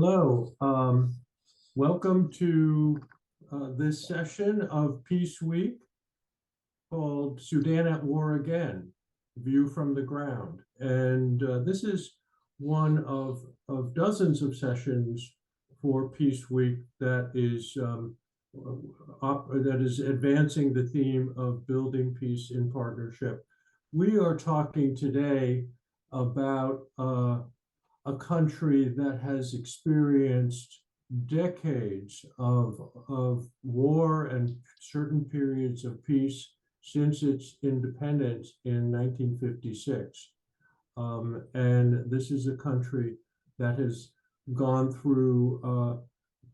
Hello, welcome to this session of Peace Week called Sudan at War Again, View from the Ground. And this is one of dozens of sessions for Peace Week that is advancing the theme of building peace in partnership. We are talking today about a country that has experienced decades of war and certain periods of peace since its independence in 1956. And this is a country that has gone through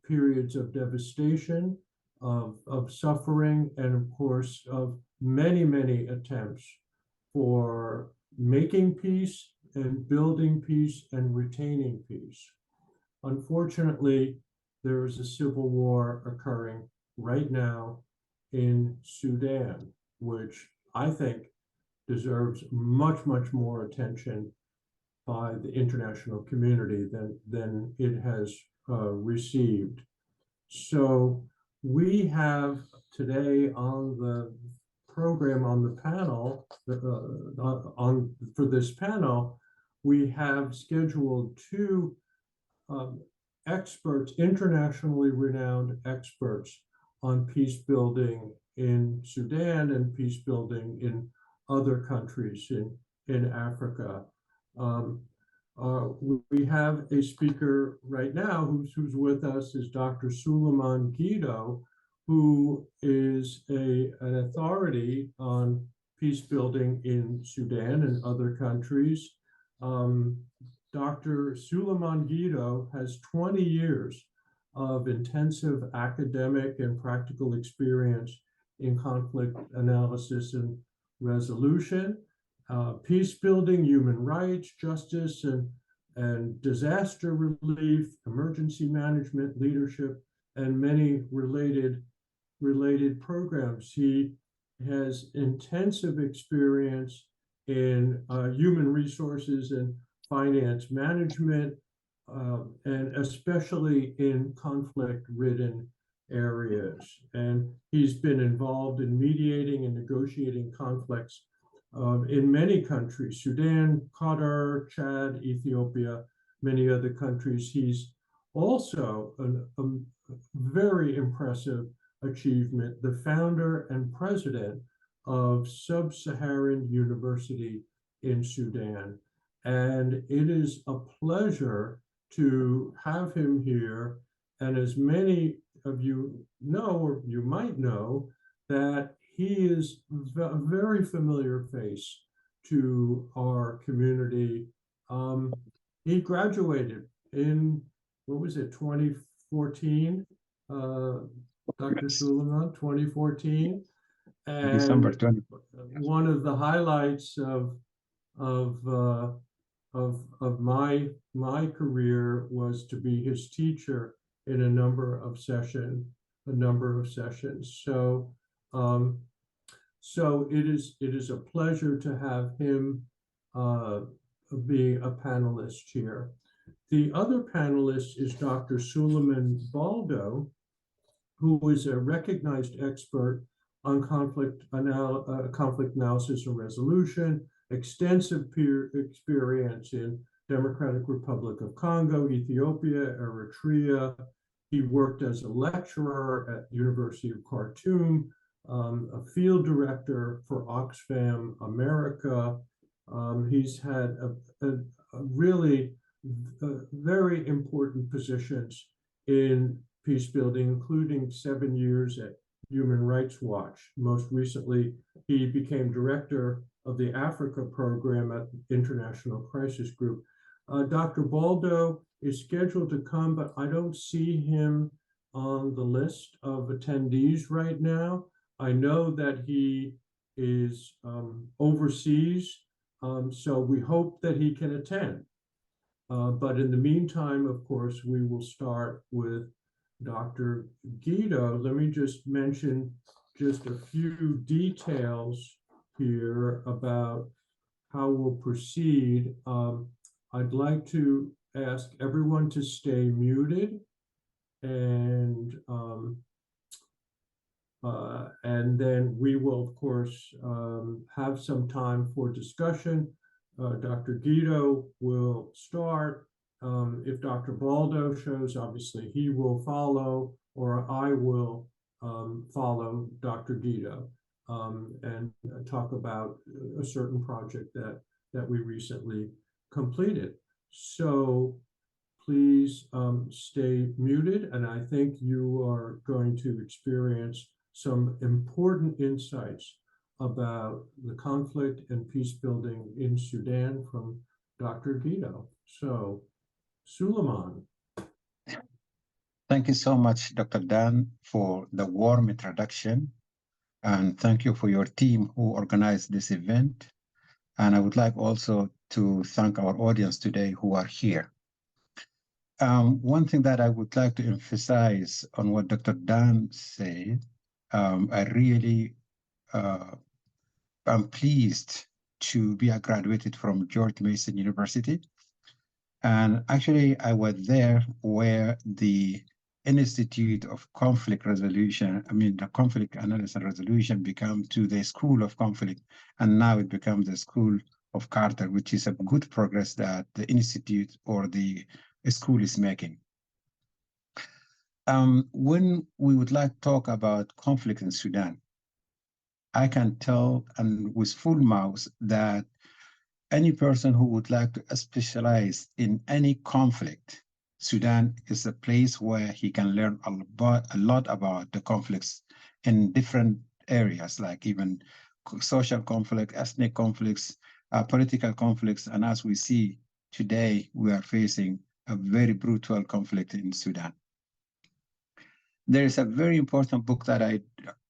periods of devastation, of suffering, and of course, of many, many attempts for making peace and building peace and retaining peace. Unfortunately, there is a civil war occurring right now in Sudan, which I think deserves much, much more attention by the international community than it has received. So we have today on the program, on the panel, for this panel, we have scheduled two experts, internationally renowned experts on peace building in Sudan and peace building in other countries in Africa. We have a speaker right now who's with us is Dr. Suleiman Guido, who is an authority on peace building in Sudan and other countries. Dr. Suleiman Guido has 20 years of intensive academic and practical experience in conflict analysis and resolution, peace building, human rights, justice, and disaster relief, emergency management, leadership, and many related programs. He has intensive experience in human resources and finance management, and especially in conflict-ridden areas. And he's been involved in mediating and negotiating conflicts in many countries: Sudan, Qatar, Chad, Ethiopia, many other countries. He's also a very impressive achievement, the founder and president of Sub-Saharan University in Sudan. And it is a pleasure to have him here. And as many of you know, or you might know, that he is a very familiar face to our community. He graduated in, what was it, 2014? Dr. Suleiman, 2014. And December 20. One of the highlights of my career was to be his teacher in a number of sessions. So so it is a pleasure to have him be a panelist here. The other panelist is Dr. Suleiman Baldo, who is a recognized expert on conflict analysis and resolution, extensive peer experience in Democratic Republic of Congo, Ethiopia, Eritrea. He worked as a lecturer at University of Khartoum, a field director for Oxfam America. He's had a really very important positions in peace building, including 7 years at Human Rights Watch. Most recently, he became director of the Africa program at the International Crisis Group. Dr. Baldo is scheduled to come, but I don't see him on the list of attendees right now. I know that he is overseas, so we hope that he can attend. But in the meantime, of course, we will start with Dr. Guido. Let me just mention just a few details here about how we'll proceed. I'd like to ask everyone to stay muted, and then we will, of course, have some time for discussion. Dr. Guido will start. If Dr. Baldo shows, obviously he will follow, or I will follow Dr. Guido and talk about a certain project that we recently completed. So please stay muted, and I think you are going to experience some important insights about the conflict and peace building in Sudan from Dr. Guido. So, Suleiman. Thank you so much, Dr. Dan, for the warm introduction. And thank you for your team who organized this event. And I would like also to thank our audience today who are here. One thing that I would like to emphasize on what Dr. Dan said, I really am pleased to be graduated from George Mason University. And actually, I was there where the Institute of Conflict Resolution, the Conflict Analysis and Resolution became to the School of Conflict, and now it becomes the School of Carter, which is a good progress that the institute or the school is making. When we would like to talk about conflict in Sudan, I can tell, and with full mouth, that any person who would like to specialize in any conflict, Sudan is a place where he can learn a lot about the conflicts in different areas, like even social conflict, ethnic conflicts, political conflicts. And as we see today, we are facing a very brutal conflict in Sudan. There is a very important book that I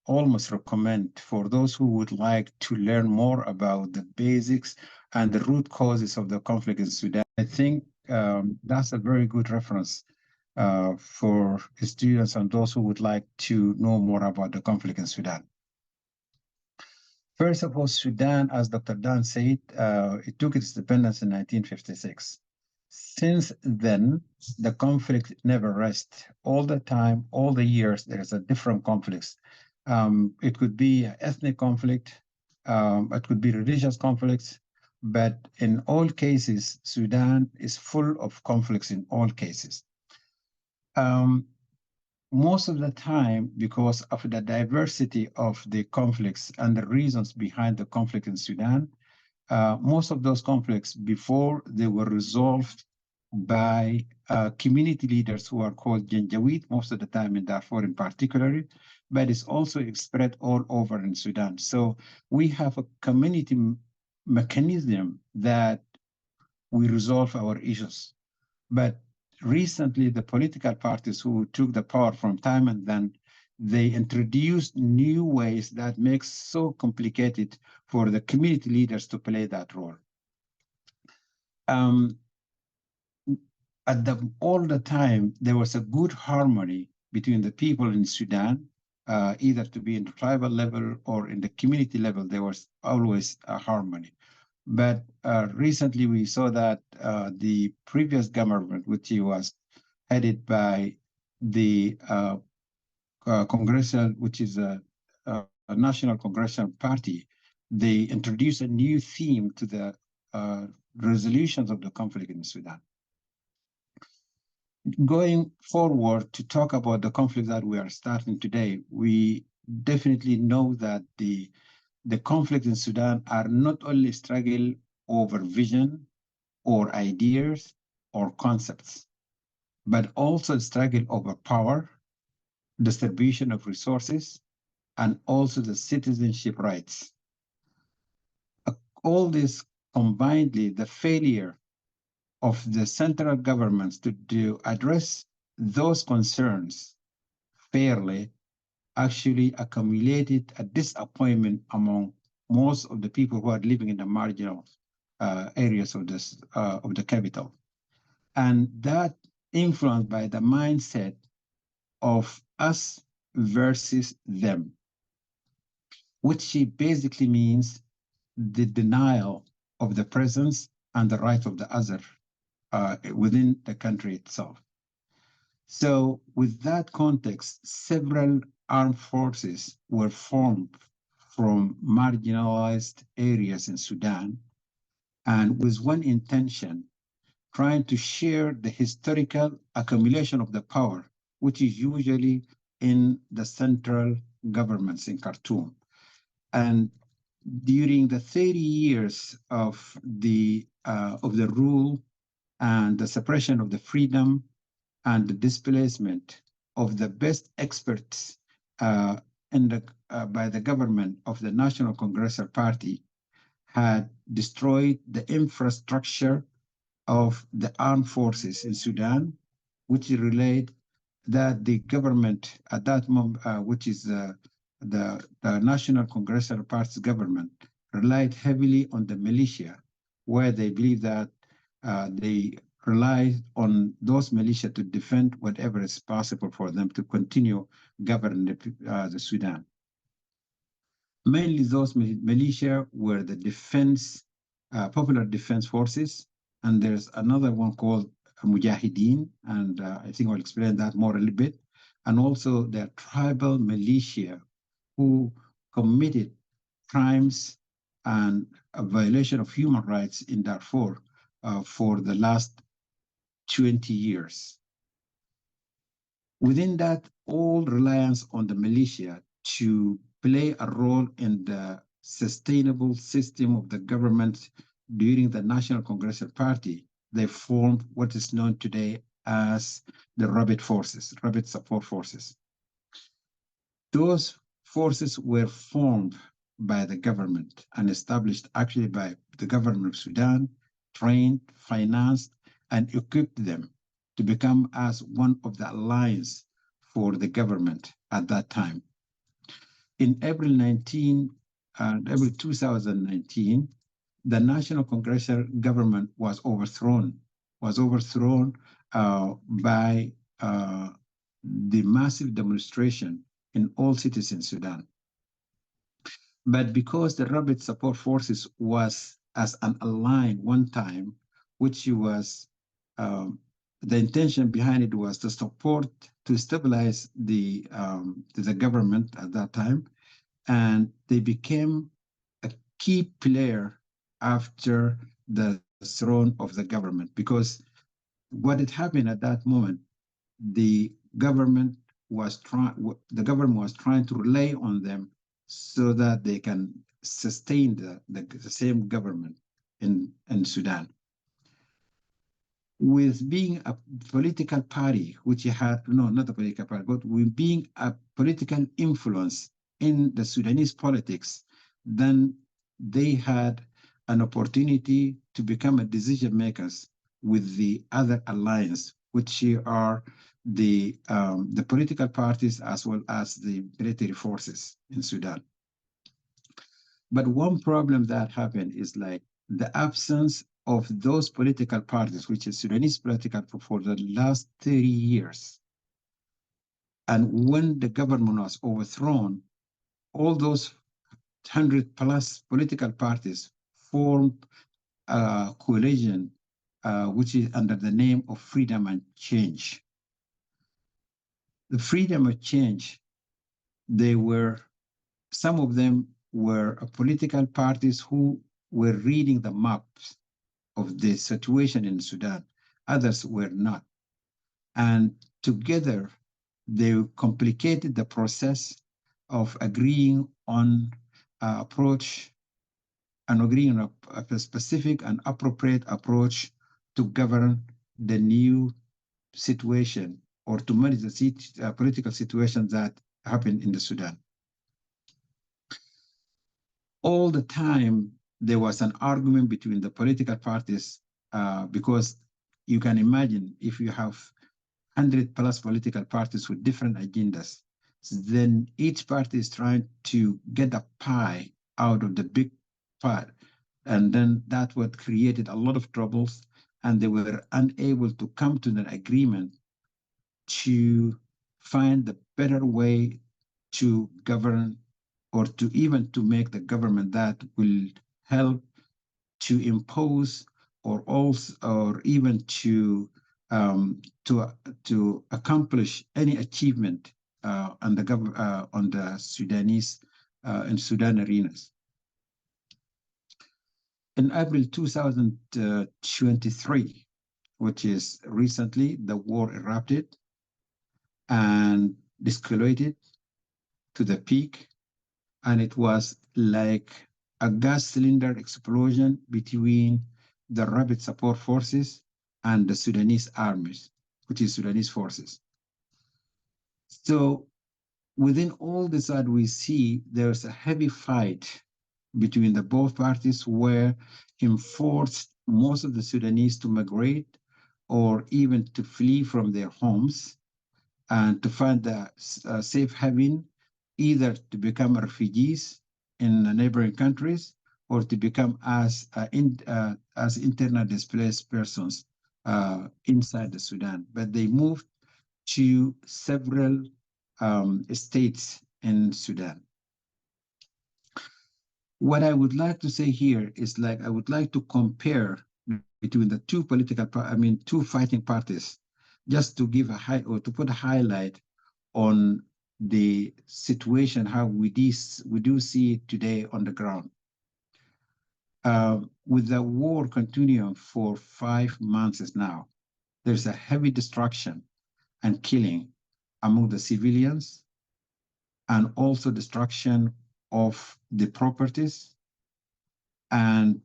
almost recommend for those who would like to learn more about the basics and the root causes of the conflict in Sudan. I think that's a very good reference for students and those who would like to know more about the conflict in Sudan. First of all, Sudan, as Dr. Dan said, it took its independence in 1956. Since then, the conflict never rests. All the time, all the years, there's a different conflicts. It could be an ethnic conflict, it could be religious conflicts, but in all cases, Sudan is full of conflicts in all cases. Most of the time, because of the diversity of the conflicts and the reasons behind the conflict in Sudan, most of those conflicts, before they were resolved by community leaders who are called Janjaweed, most of the time in Darfur in particular, but it's also spread all over in Sudan. So we have a community mechanism that we resolve our issues. But recently, the political parties who took the power from time and then, they introduced new ways that makes so complicated for the community leaders to play that role. All the time, there was a good harmony between the people in Sudan, either to be in the tribal level or in the community level, there was always a harmony. But recently we saw that the previous government, which was headed by the congressional, which is a national congressional party, they introduced a new theme to the resolutions of the conflict in Sudan. Going forward to talk about the conflict that we are starting today, we definitely know that the conflict in Sudan are not only struggle over vision or ideas or concepts, but also struggle over power, distribution of resources, and also the citizenship rights. All this combinedly, the failure of the central governments to address those concerns fairly actually accumulated a disappointment among most of the people who are living in the marginal areas of the capital. And that influenced by the mindset of us versus them, which basically means the denial of the presence and the right of the other. within the country itself. So with that context, several armed forces were formed from marginalized areas in Sudan, and with one intention, trying to share the historical accumulation of the power, which is usually in the central governments in Khartoum. And during the 30 years of the rule and the suppression of the freedom and the displacement of the best experts by the government of the National Congressive Party had destroyed the infrastructure of the armed forces in Sudan, which relate that the government at that moment, which is the National Congressive Party's government, relied heavily on the militia, where they believe that they rely on those militia to defend whatever is possible for them to continue governing the Sudan. Mainly those militia were the defense, popular defense forces, and there's another one called Mujahideen, and I think I'll explain that more a little bit, and also the tribal militia who committed crimes and a violation of human rights in Darfur for the last 20 years. Within that, all reliance on the militia to play a role in the sustainable system of the government during the National Congressive Party, they formed what is known today as the Rapid Forces, Rapid Support Forces. Those forces were formed by the government and established actually by the government of Sudan, trained, financed, and equipped them to become as one of the alliance for the government at that time. In April 2019, the National Congressive government was overthrown by the massive demonstration in all cities in Sudan. But because the Rapid Support Forces was as an ally one time, which was the intention behind it was to support, to stabilize the government at that time, and they became a key player after the throne of the government, because what had happened at that moment, the government was trying to rely on them so that they can sustain the same government in Sudan. With being a political party, which had, no, not a political party, but with being a political influence in the Sudanese politics, then they had an opportunity to become a decision makers with the other alliance, which are the political parties as well as the military forces in Sudan. But one problem that happened is like the absence of those political parties, which is Sudanese political for the last 30 years. And when the government was overthrown, all those 100+ political parties formed a coalition, which is under the name of Freedom and Change. The Freedom of Change, some of them were political parties who were reading the maps of the situation in Sudan. Others were not. And together, they complicated the process of agreeing on approach and agreeing on a specific and appropriate approach to govern the new situation or to manage the political situation that happened in the Sudan. All the time, there was an argument between the political parties because you can imagine if you have 100+ political parties with different agendas, then each party is trying to get a pie out of the big part. And then that what created a lot of troubles, and they were unable to come to an agreement to find the better way to govern or to even to make the government that will help to impose or also, or even to accomplish any achievement on the Sudanese in Sudan arenas. In April 2023, which is recently, the war erupted and escalated to the peak, and it was like a gas cylinder explosion between the rapid support forces and the Sudanese armies, which is Sudanese forces. So within all this that we see, there's a heavy fight between the both parties where enforced most of the Sudanese to migrate or even to flee from their homes and to find a safe haven, either to become refugees in neighboring countries or to become as internal displaced persons inside the Sudan. But they moved to several states in Sudan. What I would like to say here is, like, I would like to compare between the two two fighting parties, just to give to put a highlight on the situation, how we do see it today on the ground. With the war continuing for 5 months now, there's a heavy destruction and killing among the civilians, and also destruction of the properties. And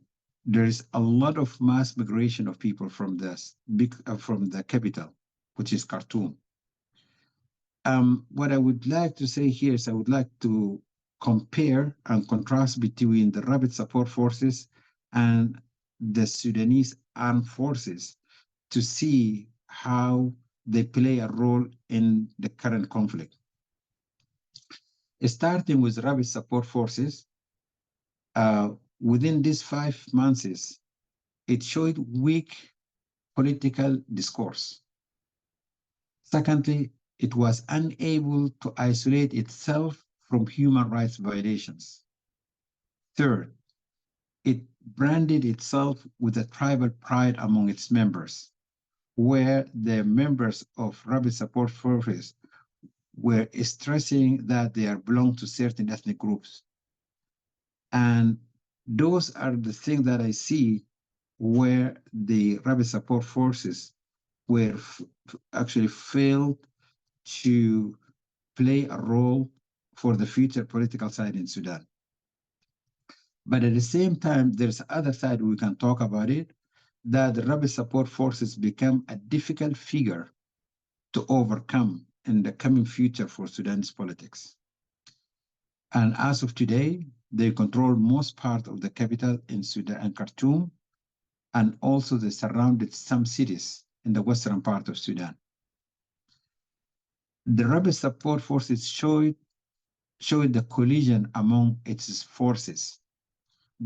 there's a lot of mass migration of people from the capital, which is Khartoum. What I would like to say here is I would like to compare and contrast between the rapid support forces and the Sudanese armed forces to see how they play a role in the current conflict. Starting with rapid support forces, within these 5 months, it showed weak political discourse. Secondly, it was unable to isolate itself from human rights violations. Third, it branded itself with a tribal pride among its members, where the members of rapid support forces were stressing that they belong to certain ethnic groups. And those are the things that I see where the rapid support forces were actually failed to play a role for the future political side in Sudan. But at the same time, there's other side we can talk about it, that the rapid support forces become a difficult figure to overcome in the coming future for Sudan's politics. And as of today, they control most part of the capital in Sudan and Khartoum, and also they surrounded some cities in the western part of Sudan. The rapid support forces showed the collision among its forces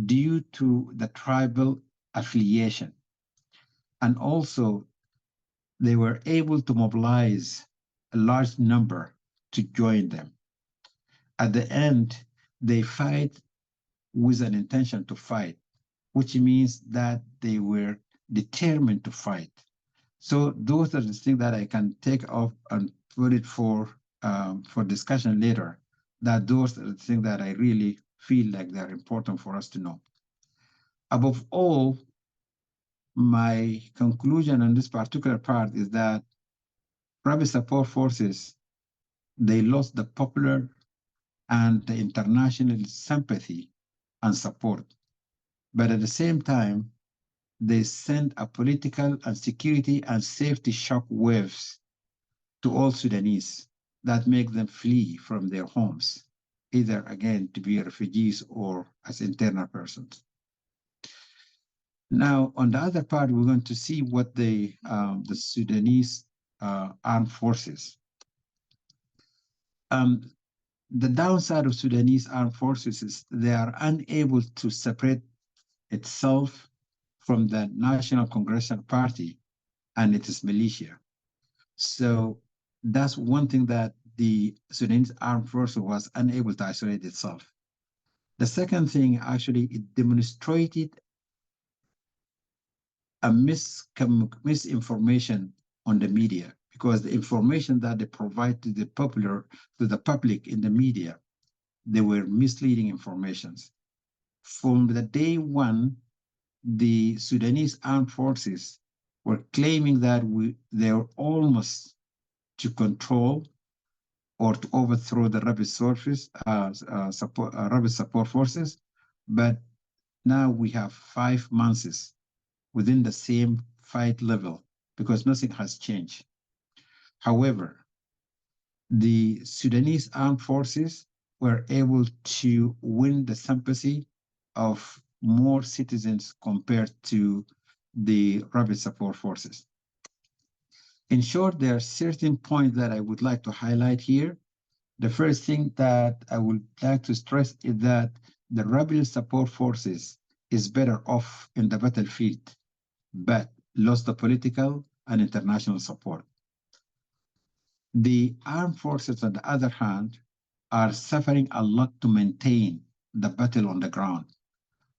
due to the tribal affiliation. And also, they were able to mobilize a large number to join them. At the end, they fight with an intention to fight, which means that they were determined to fight. So those are the things that I can take off and put it for discussion later, that those are the things that I really feel like they're important for us to know. Above all, my conclusion on this particular part is that private support forces, they lost the popular and the international sympathy and support. But at the same time, they sent a political and security and safety shock waves to all Sudanese that make them flee from their homes, either again to be refugees or as internal persons. Now, on the other part, we're going to see what the Sudanese armed forces. The downside of Sudanese armed forces is they are unable to separate itself from the National Congressional Party and its militia. So that's one thing that the Sudanese armed forces was unable to isolate itself. The second thing, actually, it demonstrated a misinformation on the media, because the information that they provide to the public in the media, they were misleading informations. From the day one, the Sudanese armed forces were claiming that they were almost to control or to overthrow the rapid support forces, but now we have 5 months within the same fight level because nothing has changed. However, the Sudanese armed forces were able to win the sympathy of more citizens compared to the rapid support forces. In short, there are certain points that I would like to highlight here. The first thing that I would like to stress is that the rapid support forces is better off in the battlefield, but lost the political and international support. The armed forces, on the other hand, are suffering a lot to maintain the battle on the ground,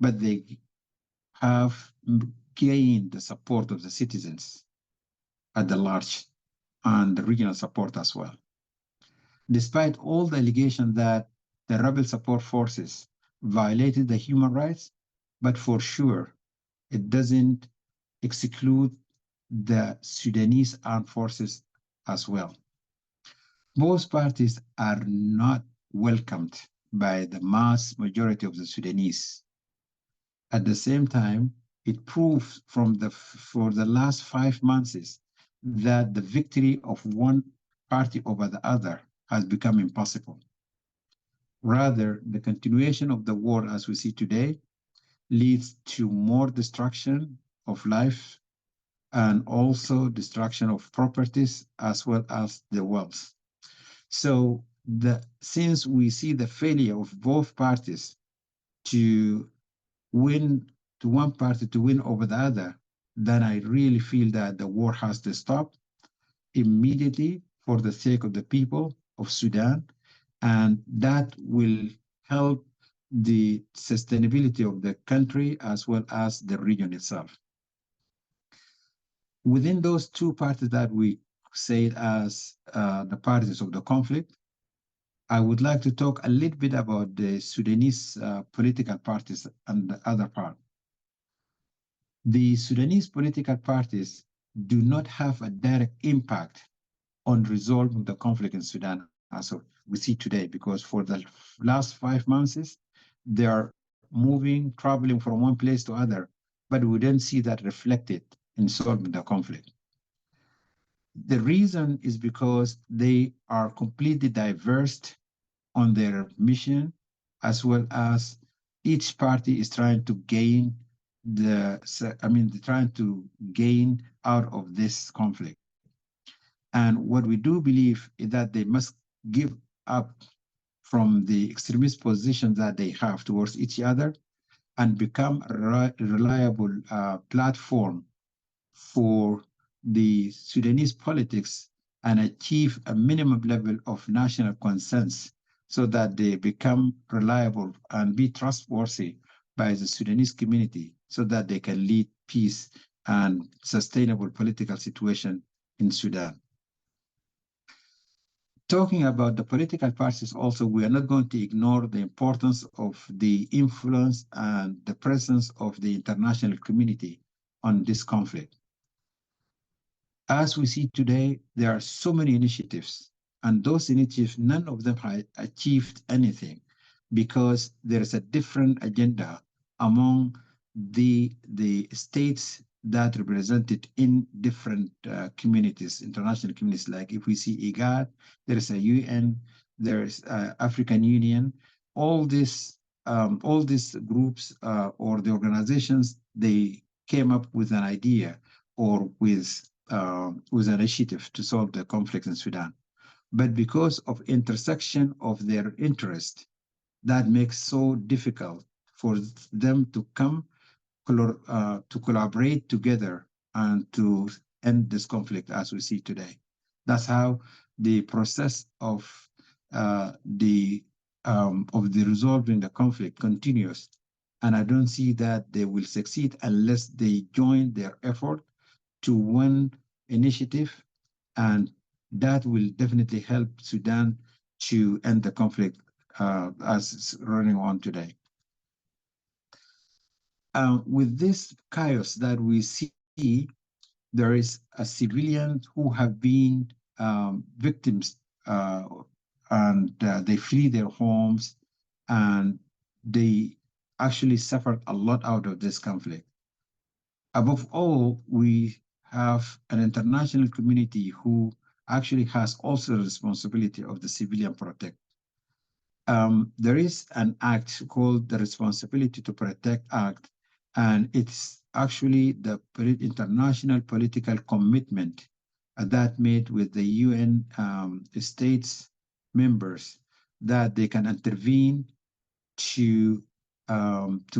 but they have gained the support of the citizens at the large and the regional support as well. Despite all the allegations that the rebel support forces violated the human rights, but for sure, it doesn't exclude the Sudanese armed forces as well. Both parties are not welcomed by the mass majority of the Sudanese. At the same time, it proves for the last 5 months that the victory of one party over the other has become impossible. Rather, the continuation of the war as we see today leads to more destruction of life and also destruction of properties as well as the wealth. So since we see the failure of both parties to win, to one party to win over the other, then I really feel that the war has to stop immediately for the sake of the people of Sudan, and that will help the sustainability of the country as well as the region itself. Within those two parties that we say as the parties of the conflict, I would like to talk a little bit about the Sudanese political parties and the other part. The Sudanese political parties do not have a direct impact on resolving the conflict in Sudan as we see today, because for the last 5 months, they are moving, traveling from one place to other, but we don't see that reflected in solving the conflict. The reason is because they are completely diverse on their mission, as well as each party is trying to gain they're trying to gain out of this conflict. And what we do believe is that they must give up from the extremist position that they have towards each other and become a reliable platform for the Sudanese politics and achieve a minimum level of national consensus so that they become reliable and be trustworthy by the Sudanese community so that they can lead peace and sustainable political situation in Sudan. Talking about the political parties also, we are not going to ignore the importance of the influence and the presence of the international community on this conflict. As we see today, there are so many initiatives, and those initiatives, none of them have achieved anything because there is a different agenda among the states that represented in different communities, international communities. Like if we see IGAD, there is a UN, there is African Union. All these groups or the organizations, they came up with an idea or with an initiative to solve the conflict in Sudan. But because of intersection of their interest, that makes so difficult for them to come to collaborate together and to end this conflict as we see today. That's how the process of the resolving the conflict continues And I don't see that they will succeed unless they join their effort to one initiative, and that will definitely help Sudan to end the conflict as it's running on today. With this chaos that we see, there is a civilians who have been victims, and they flee their homes, and they actually suffered a lot out of this conflict. Above all, we have an international community who actually has also the responsibility of the civilian protect. There is an act called the Responsibility to Protect Act, and it's actually the international political commitment that made with the UN states members that they can intervene to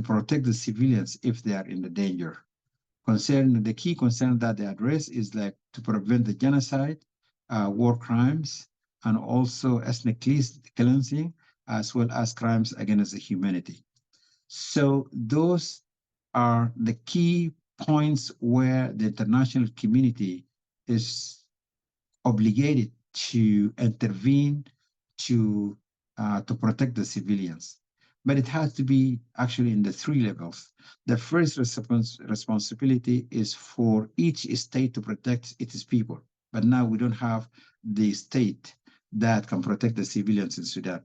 protect the civilians if they are in the danger. The key concern that they address is like to prevent the genocide, war crimes, and also ethnic cleansing, as well as crimes against the humanity. So those are the key points where the international community is obligated to intervene to protect the civilians. But it has to be actually in the three levels. The first responsibility is for each state to protect its people. But now we don't have the state that can protect the civilians in Sudan.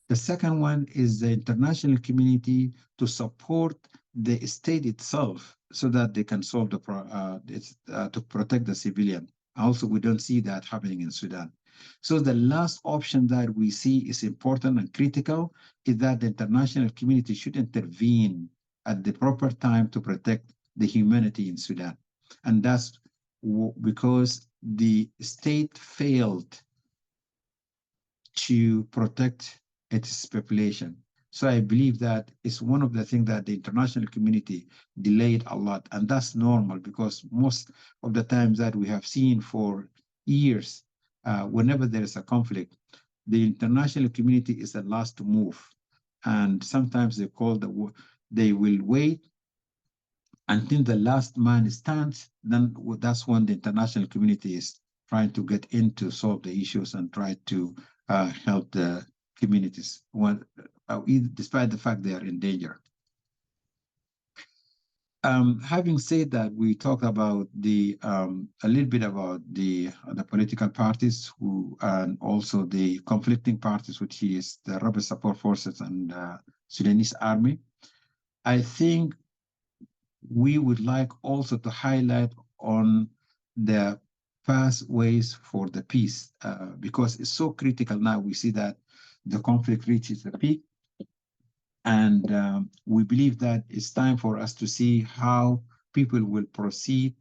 The second one is the international community to support the state itself so that they can solve to protect the civilian. Also, we don't see that happening in Sudan. So the last option that we see is important and critical is that the international community should intervene at the proper time to protect the humanity in Sudan. And that's because the state failed to protect its population. So I believe that is one of the things that the international community delayed a lot. And that's normal because most of the times that we have seen for years, whenever there is a conflict, the international community is the last to move. And sometimes they will wait until the last man stands. Then that's when the international community is trying to get in to solve the issues and try to help the communities, despite the fact they are in danger. Having said that, we talked about a little bit about the political parties and also the conflicting parties, which is the Rapid Support Forces and Sudanese Army. I think we would like also to highlight on the pathways for the peace, because it's so critical now. We see that the conflict reaches the peak, and we believe that it's time for us to see how people will proceed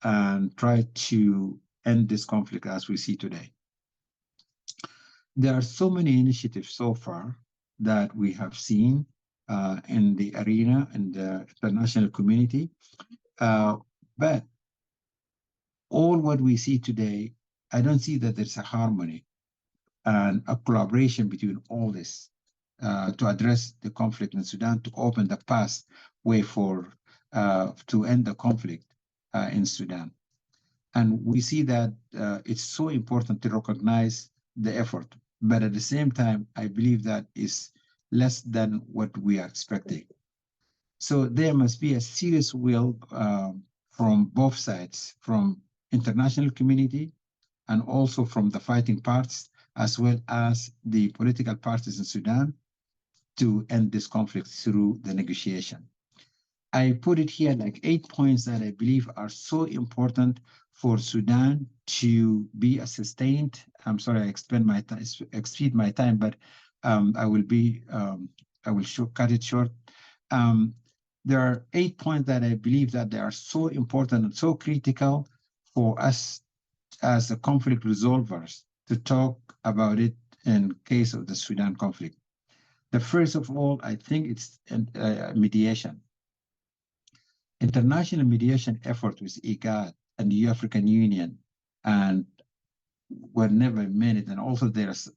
and try to end this conflict as we see today. There are so many initiatives so far that we have seen in the arena and the international community, but all what we see today, I don't see that there's a harmony and a collaboration between all this to address the conflict in Sudan, to open the pathway for to end the conflict in Sudan. And we see that it's so important to recognize the effort, but at the same time, I believe that is less than what we are expecting. So there must be a serious will from both sides, from international community and also from the fighting parties, as well as the political parties in Sudan, to end this conflict through the negotiation. I put it here like 8 points that I believe are so important for Sudan to be a sustained. I'm sorry, I exceed my time, but I will cut it short. There are 8 points that I believe that they are so important and so critical for us as the conflict resolvers to talk about it in case of the Sudan conflict. The first of all, I think it's mediation. International mediation effort with IGAD and the African Union and were never made, and also there's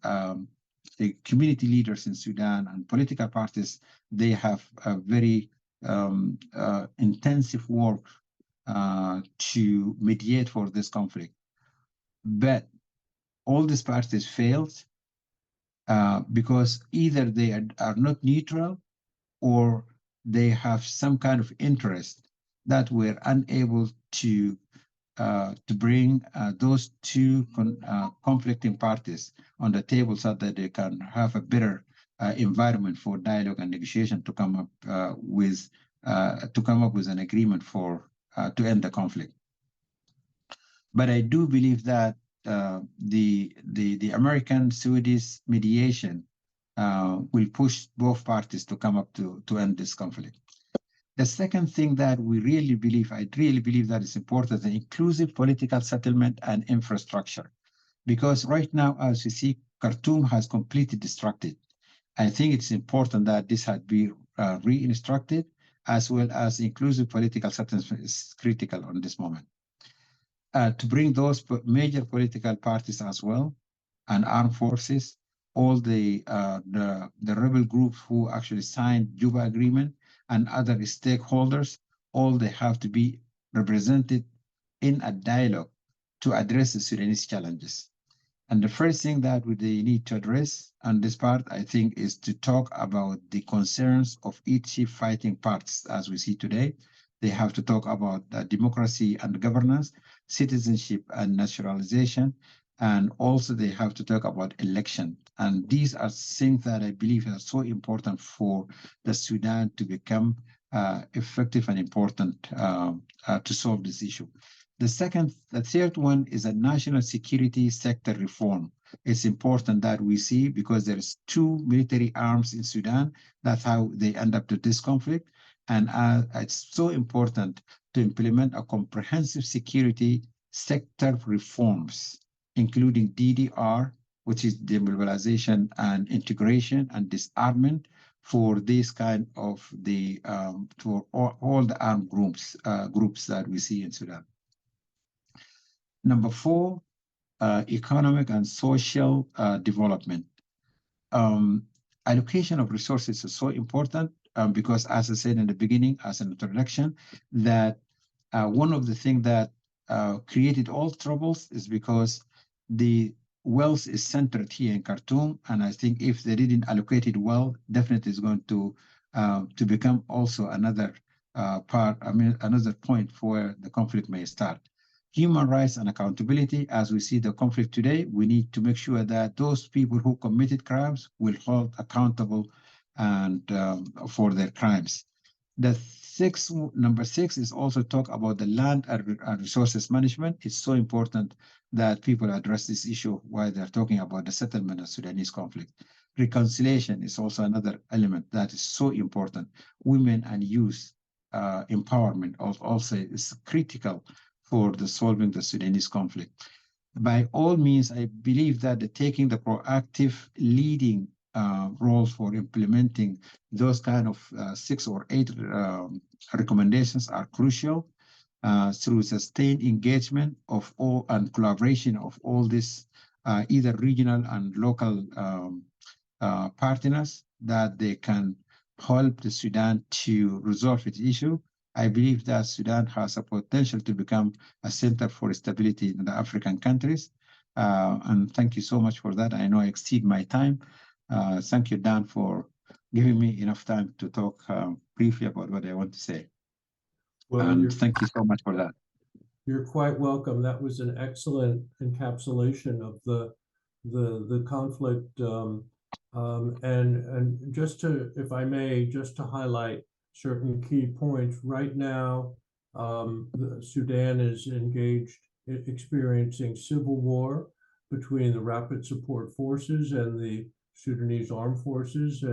the community leaders in Sudan and political parties, they have a very intensive work to mediate for this conflict. But all these parties failed because either they are not neutral or they have some kind of interest that were unable to bring those two conflicting parties on the table so that they can have a better environment for dialogue and negotiation to come up with an agreement for to end the conflict. But I do believe that the American-Swedish mediation will push both parties to come up to end this conflict. The second thing that I really believe that is important, the inclusive political settlement and infrastructure. Because right now, as you see, Khartoum has completely destructed. I think it's important that this had been re-instructed, as well as inclusive political settlement is critical on this moment. To bring those major political parties as well, and armed forces, all the rebel groups who actually signed Juba Agreement, and other stakeholders, all they have to be represented in a dialogue to address the Sudanese challenges. And the first thing that they need to address on this part, I think, is to talk about the concerns of each fighting parts as we see today. They have to talk about democracy and governance, citizenship and naturalization, and also they have to talk about election. And these are things that I believe are so important for the Sudan to become effective and important to solve this issue. The third one is a national security sector reform. It's important that we see, because there's two military arms in Sudan. That's how they end up to this conflict. And it's so important to implement a comprehensive security sector reforms, including DDR, which is demobilization and integration and disarmament for this kind of for all the armed groups that we see in Sudan. Number 4, economic and social development. Allocation of resources is so important because, as I said in the beginning, as an introduction, that one of the things that created all troubles is because the wealth is centered here in Khartoum, and I think if they didn't allocate it well, definitely is going to become also another another point where the conflict may start. Human rights and accountability, as we see the conflict today, we need to make sure that those people who committed crimes will hold accountable and for their crimes. Number 6 is also talk about the land and resources management. It's so important that people address this issue while they're talking about the settlement of Sudanese conflict. Reconciliation is also another element that is so important. Women and youth empowerment also is critical for solving the Sudanese conflict. By all means, I believe that taking the proactive leading role for implementing those kind of 6 or 8 recommendations are crucial through sustained engagement of all and collaboration of all these either regional and local partners, that they can help the Sudan to resolve its issue. I believe that Sudan has a potential to become a center for stability in the African countries. And thank you so much for that. I know I exceed my time. Thank you, Dan, for giving me enough time to talk briefly about what I want to say. Well, and thank you so much for that. You're quite welcome. That was an excellent encapsulation of the conflict. And just to, if I may, just to highlight certain key points. Right now, Sudan is experiencing civil war between the Rapid Support Forces and the Sudanese Armed Forces,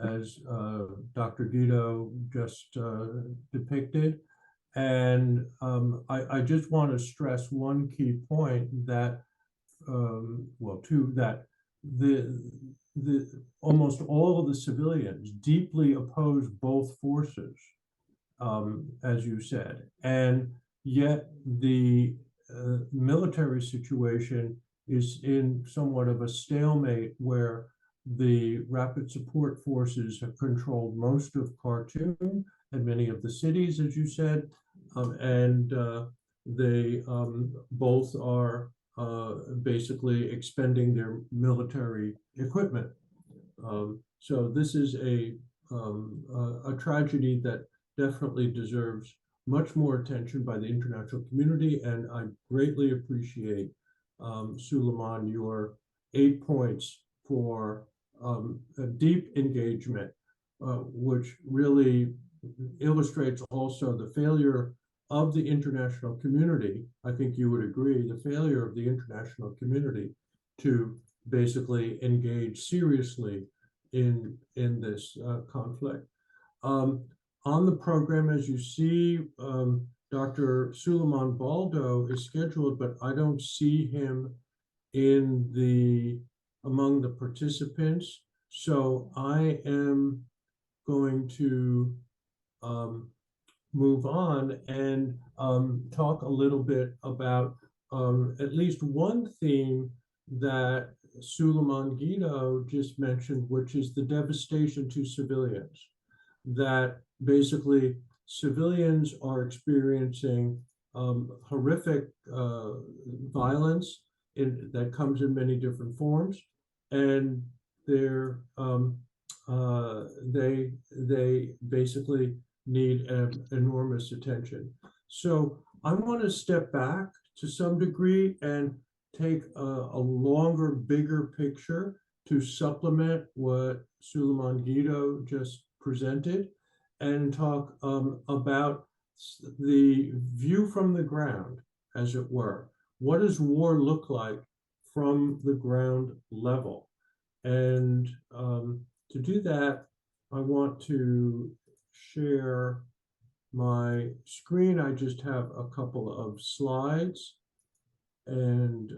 as Dr. Guido just depicted. And I just want to stress one key point that, that almost all of the civilians deeply oppose both forces, as you said, and yet the military situation is in somewhat of a stalemate where the rapid support forces have controlled most of Khartoum and many of the cities, as you said, and they both are basically expending their military equipment. So this is a tragedy that definitely deserves much more attention by the international community, and I greatly appreciate, Suleiman, your 8 points for a deep engagement, which really illustrates also the failure of the international community. I think you would agree, the failure of the international community to basically engage seriously in this conflict. On the program, as you see, Dr. Suleiman Baldo is scheduled, but I don't see him among the participants. So I am going to move on and talk a little bit about at least one theme that Suleiman Guido just mentioned, which is the devastation to civilians. That basically civilians are experiencing horrific violence that comes in many different forms, and they basically need enormous attention. So I want to step back to some degree and take a longer, bigger picture to supplement what Suleiman Guido just presented, and talk about the view from the ground, as it were. What does war look like from the ground level? And to do that, I want to share my screen. I just have a couple of slides. And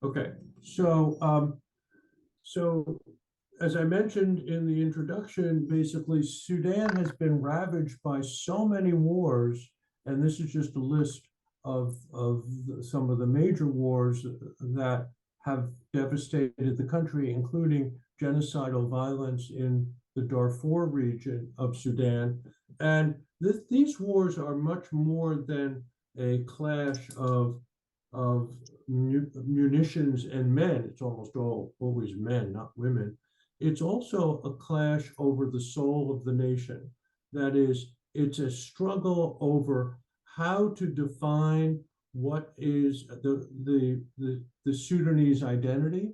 okay, so as I mentioned in the introduction, basically Sudan has been ravaged by so many wars, and this is just a list of some of the major wars that have devastated the country, including genocidal violence in the Darfur region of Sudan. And these wars are much more than a clash of munitions and men. It's almost always men, not women. It's also a clash over the soul of the nation. That is, it's a struggle over how to define what is the Sudanese identity,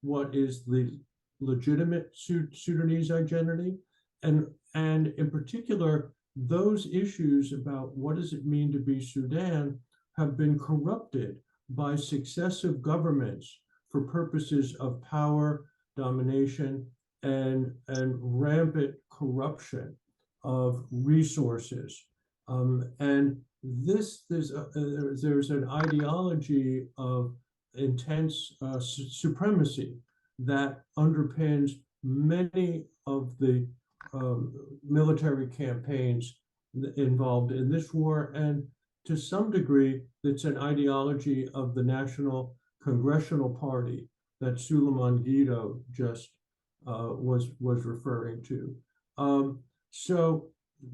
what is the legitimate Sudanese identity, and in particular, those issues about what does it mean to be Sudan have been corrupted by successive governments for purposes of power, domination, and rampant corruption of resources. And there's an ideology of intense supremacy that underpins many of the military campaigns involved in this war, and to some degree, it's an ideology of the National Congressional Party that Suleiman Guido just was referring to. So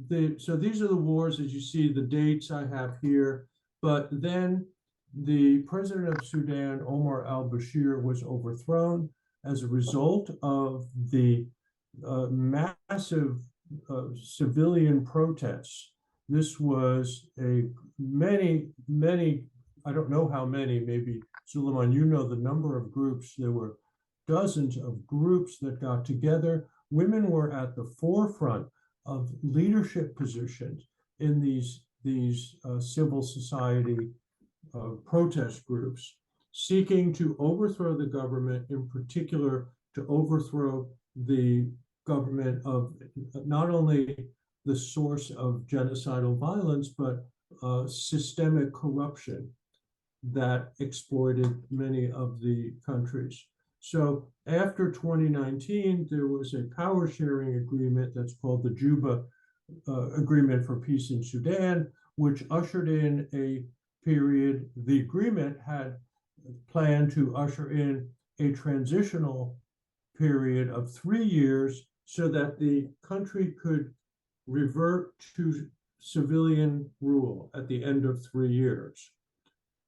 these are the wars, as you see, the dates I have here. But then the president of Sudan, Omar al-Bashir, was overthrown as a result of the massive civilian protests. This was many, I don't know how many, maybe Suleiman, you know the number of groups. There were dozens of groups that got together. Women were at the forefront of leadership positions in these civil society protest groups, seeking to overthrow the government, in particular to overthrow the government of not only the source of genocidal violence, but systemic corruption that exploited many of the countries. So after 2019, there was a power sharing agreement that's called the Juba Agreement for Peace in Sudan, which ushered in a period. The agreement had planned to usher in a transitional period of 3 years so that the country could revert to civilian rule at the end of 3 years.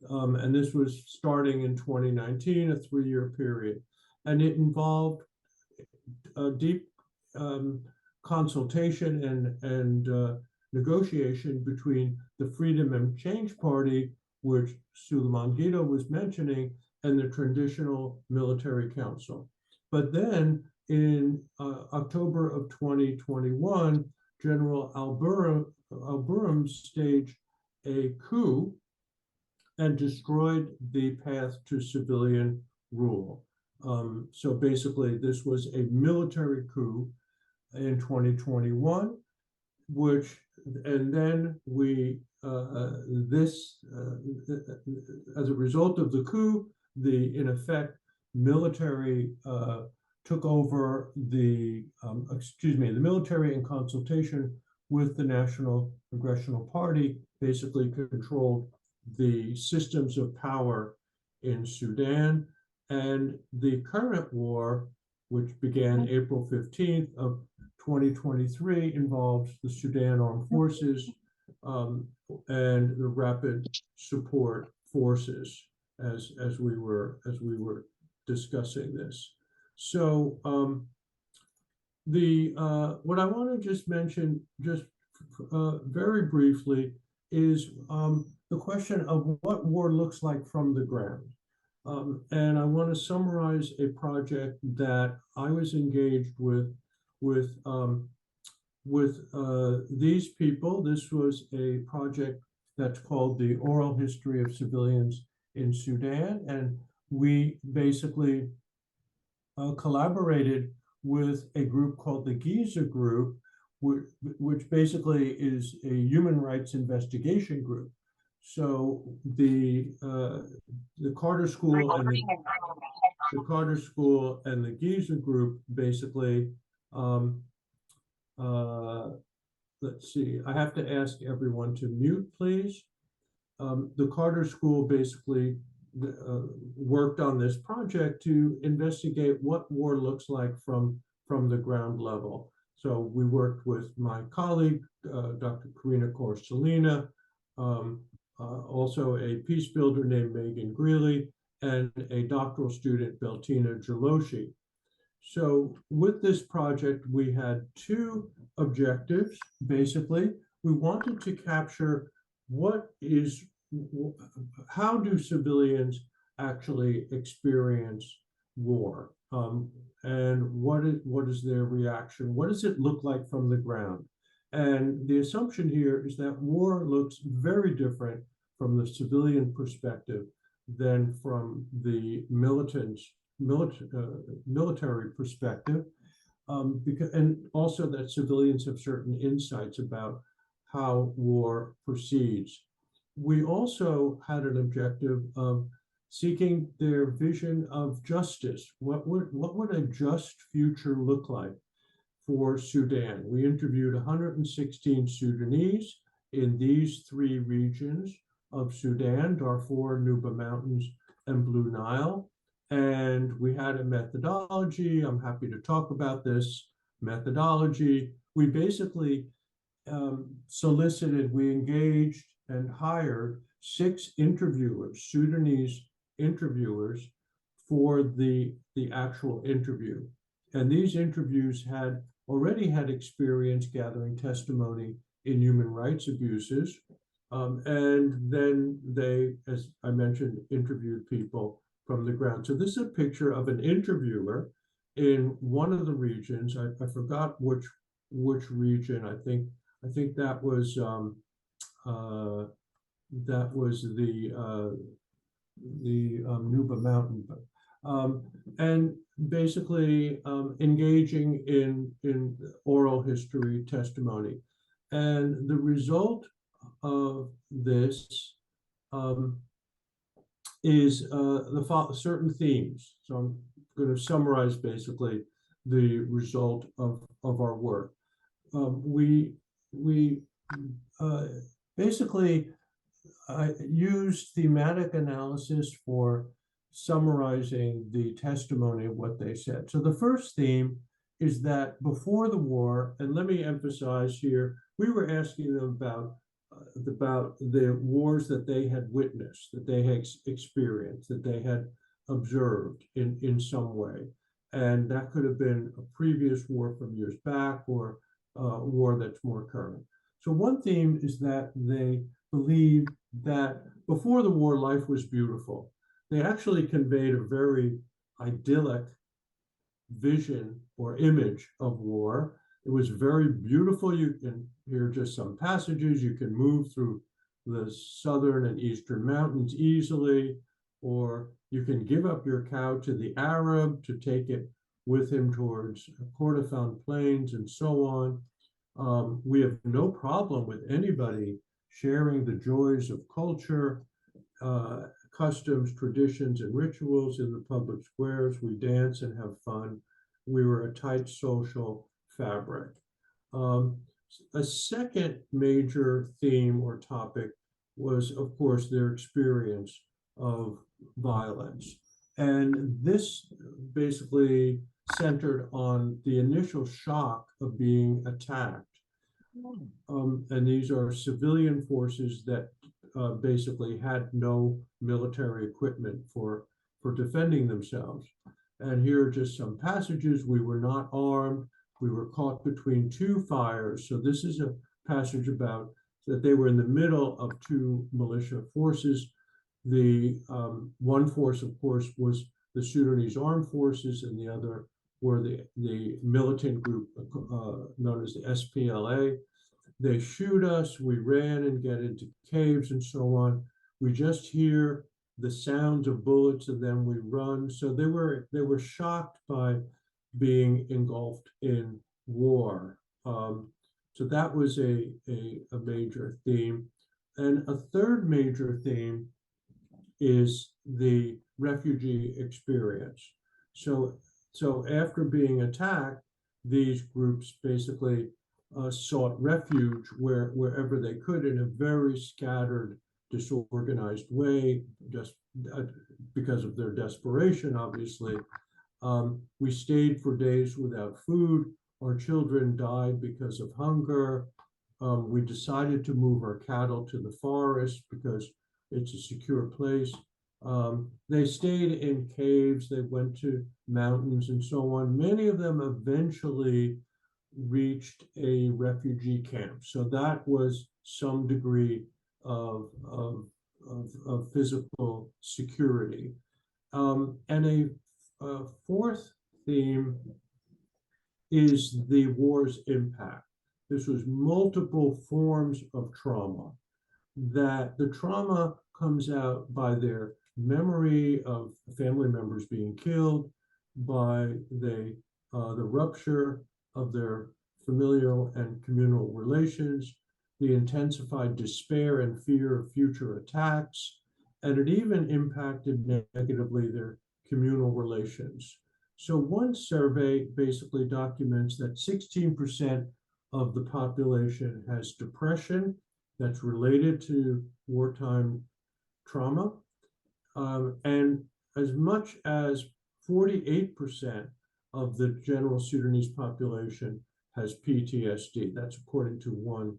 And this was starting in 2019, a 3-year period. And it involved a deep consultation and negotiation between the Freedom and Change Party, which Suleiman Guido was mentioning, and the Transitional Military Council. But then in October of 2021, General al-Burham staged a coup and destroyed the path to civilian rule. So basically, this was a military coup in 2021, and then as a result of the coup, in effect, military took over the military, in consultation with the National Congressional Party, basically controlled the systems of power in Sudan. And the current war, which began April 15th of 2023, involves the Sudan Armed Forces and the Rapid Support Forces, as we were discussing this. So what I want to just mention, just very briefly, is the question of what war looks like from the ground. And I want to summarize a project that I was engaged with these people. This was a project that's called the Oral History of Civilians in Sudan, and we basically collaborated with a group called the Giza Group, which basically is a human rights investigation group. So the Carter School and the Giza Group basically, let's see, I have to ask everyone to mute, please. The Carter School basically worked on this project to investigate what war looks like from the ground level. So we worked with my colleague, Dr. Karina Korsalina, also a peace builder named Megan Greeley, and a doctoral student, Beltina Jaloshi. So with this project, we had two objectives, basically. We wanted to capture how do civilians actually experience war? And what is their reaction? What does it look like from the ground? And the assumption here is that war looks very different from the civilian perspective than from the military perspective, and also that civilians have certain insights about how war proceeds. We also had an objective of seeking their vision of justice. What would a just future look like for Sudan? We interviewed 116 Sudanese in these three regions of Sudan: Darfur, Nuba Mountains, and Blue Nile. And we had a methodology. I'm happy to talk about this methodology. We basically we engaged and hired 6 interviewers, Sudanese interviewers, for the actual interview. And these interviews had already had experience gathering testimony in human rights abuses. And then they, as I mentioned, interviewed people from the ground. So this is a picture of an interviewer in one of the regions. I forgot which region. I think that was the Nuba Mountain, and basically engaging in oral history testimony. And the result of this is certain themes. So I'm going to summarize basically the result of our work. We basically use thematic analysis for summarizing the testimony of what they said. So the first theme is that before the war, and let me emphasize here, we were asking them about the wars that they had witnessed, that they had experienced, that they had observed in some way. And that could have been a previous war from years back or a war that's more current. So one theme is that they believe that before the war, life was beautiful. They actually conveyed a very idyllic vision or image of war. It was very beautiful. You can hear just some passages. You can move through the southern and eastern mountains easily, or you can give up your cow to the Arab to take it with him towards Kordofan plains and so on. We have no problem with anybody sharing the joys of culture, customs, traditions, and rituals in the public squares. We dance and have fun. We were a tight social fabric. A second major theme or topic was, of course, their experience of violence. And this basically centered on the initial shock of being attacked. And these are civilian forces that basically had no military equipment for defending themselves. And here are just some passages. We were not armed. We were caught between two fires. So this is a passage about that they were in the middle of two militia forces. The one force, of course, was the Sudanese Armed Forces, and the other were the militant group known as the SPLA. They shoot us, we ran and get into caves and so on. We just hear the sounds of bullets and then we run. So they were shocked by being engulfed in war. So that was a major theme. And a third major theme is the refugee experience. So after being attacked, these groups basically sought refuge wherever they could in a very scattered, disorganized way, just because of their desperation, obviously. We stayed for days without food. Our children died because of hunger. We decided to move our cattle to the forest because it's a secure place. They stayed in caves, they went to mountains and so on. Many of them eventually reached a refugee camp. So that was some degree of physical security. And a fourth theme is the war's impact. This was multiple forms of trauma, that the trauma comes out by their memory of family members being killed, by the rupture of their familial and communal relations, the intensified despair and fear of future attacks, and it even impacted negatively their communal relations. So one survey basically documents that 16% of the population has depression that's related to wartime trauma, and as much as 48% of the general Sudanese population has PTSD. That's according to one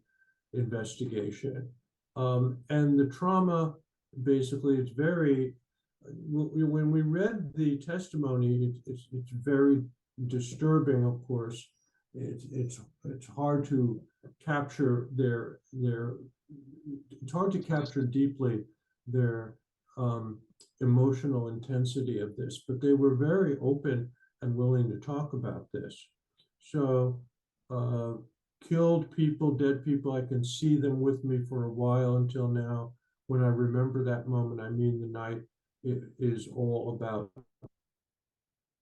investigation. And the trauma, basically, it's very, when we read the testimony, it's very disturbing, of course. It's hard to capture it's hard to capture deeply their emotional intensity of this, but they were very open and willing to talk about this. So killed people, dead people, I can see them with me for a while until now. When I remember that moment, I mean the night it is all about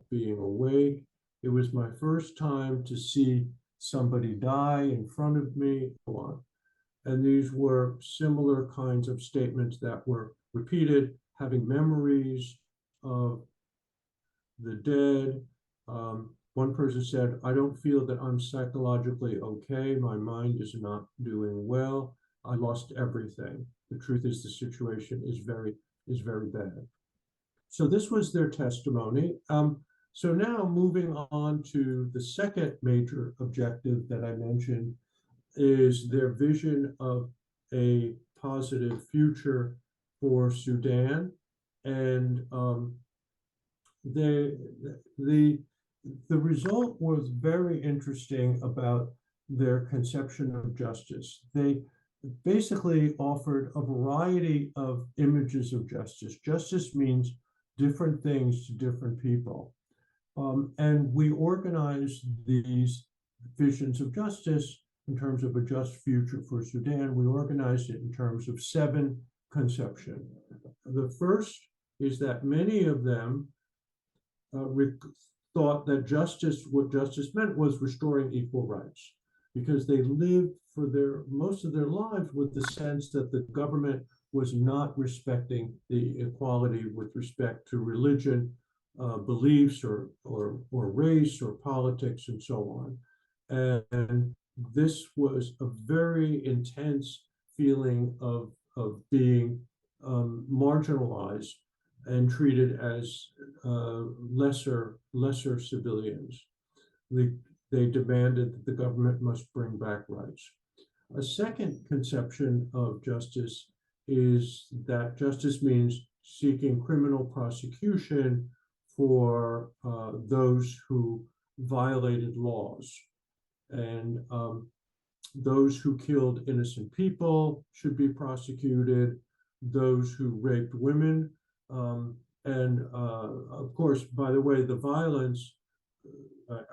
being awake. It was my first time to see somebody die in front of me. And these were similar kinds of statements that were repeated, having memories of the dead. One person said, I don't feel that I'm psychologically okay. My mind is not doing well. I lost everything. The truth is the situation is very bad. So this was their testimony. So now moving on to the second major objective that I mentioned is their vision of a positive future for Sudan. And the result was very interesting about their conception of justice. They basically offered a variety of images of justice. Justice means different things to different people. And we organized these visions of justice in terms of a just future for Sudan. We organized it in terms of 7 conceptions. The first is that many of them thought that justice, what justice meant was restoring equal rights, because they lived for most of their lives with the sense that the government was not respecting the equality with respect to religion, beliefs, or race, or politics, and so on. And this was a very intense feeling of being marginalized and treated as lesser civilians. They demanded that the government must bring back rights. A second conception of justice is that justice means seeking criminal prosecution for those who violated laws. And those who killed innocent people should be prosecuted, those who raped women. And of course, by the way, the violence,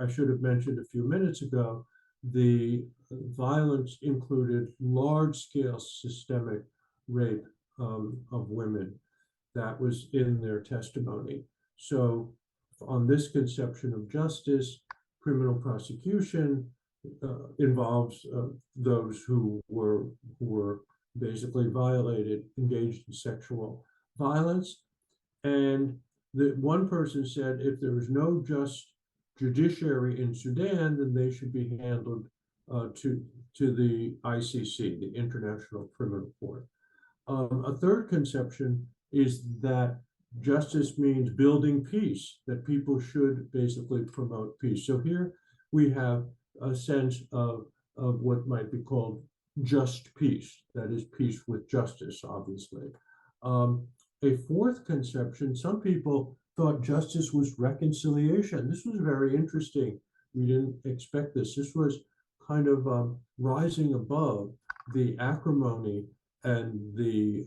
I should have mentioned a few minutes ago, the violence included large-scale systemic rape of women. That was in their testimony. So on this conception of justice, criminal prosecution involves those who were basically violated, engaged in sexual violence. And one person said if there was no just judiciary in Sudan, then they should be handled to the ICC, the International Criminal Court. A third conception is that justice means building peace, that people should basically promote peace. So here we have a sense of what might be called just peace, that is peace with justice, obviously. A fourth conception, some people thought justice was reconciliation. This was very interesting. We didn't expect this. This was kind of rising above the acrimony and the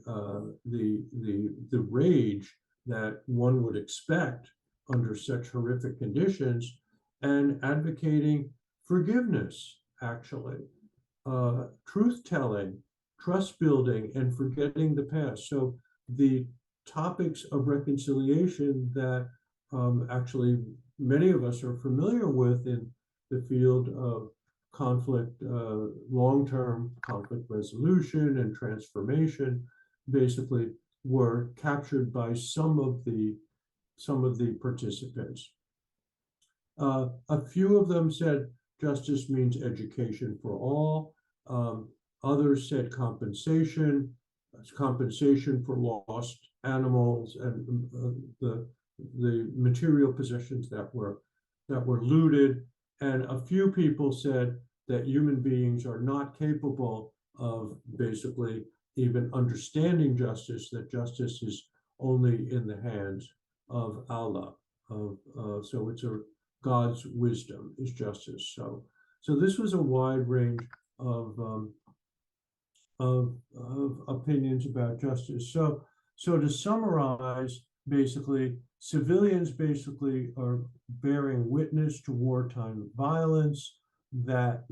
rage that one would expect under such horrific conditions, and advocating forgiveness, actually, truth-telling, trust building, and forgetting the past. So the topics of reconciliation that actually many of us are familiar with in the field of conflict, long-term conflict resolution and transformation, basically were captured by some of the participants. A few of them said justice means education for all. Others said compensation for lost animals and the material possessions that were looted. And a few people said that human beings are not capable of basically even understanding justice, that justice is only in the hands of Allah. So it's God's wisdom is justice. So this was a wide range of opinions about justice. So to summarize, basically, civilians basically are bearing witness to wartime violence, that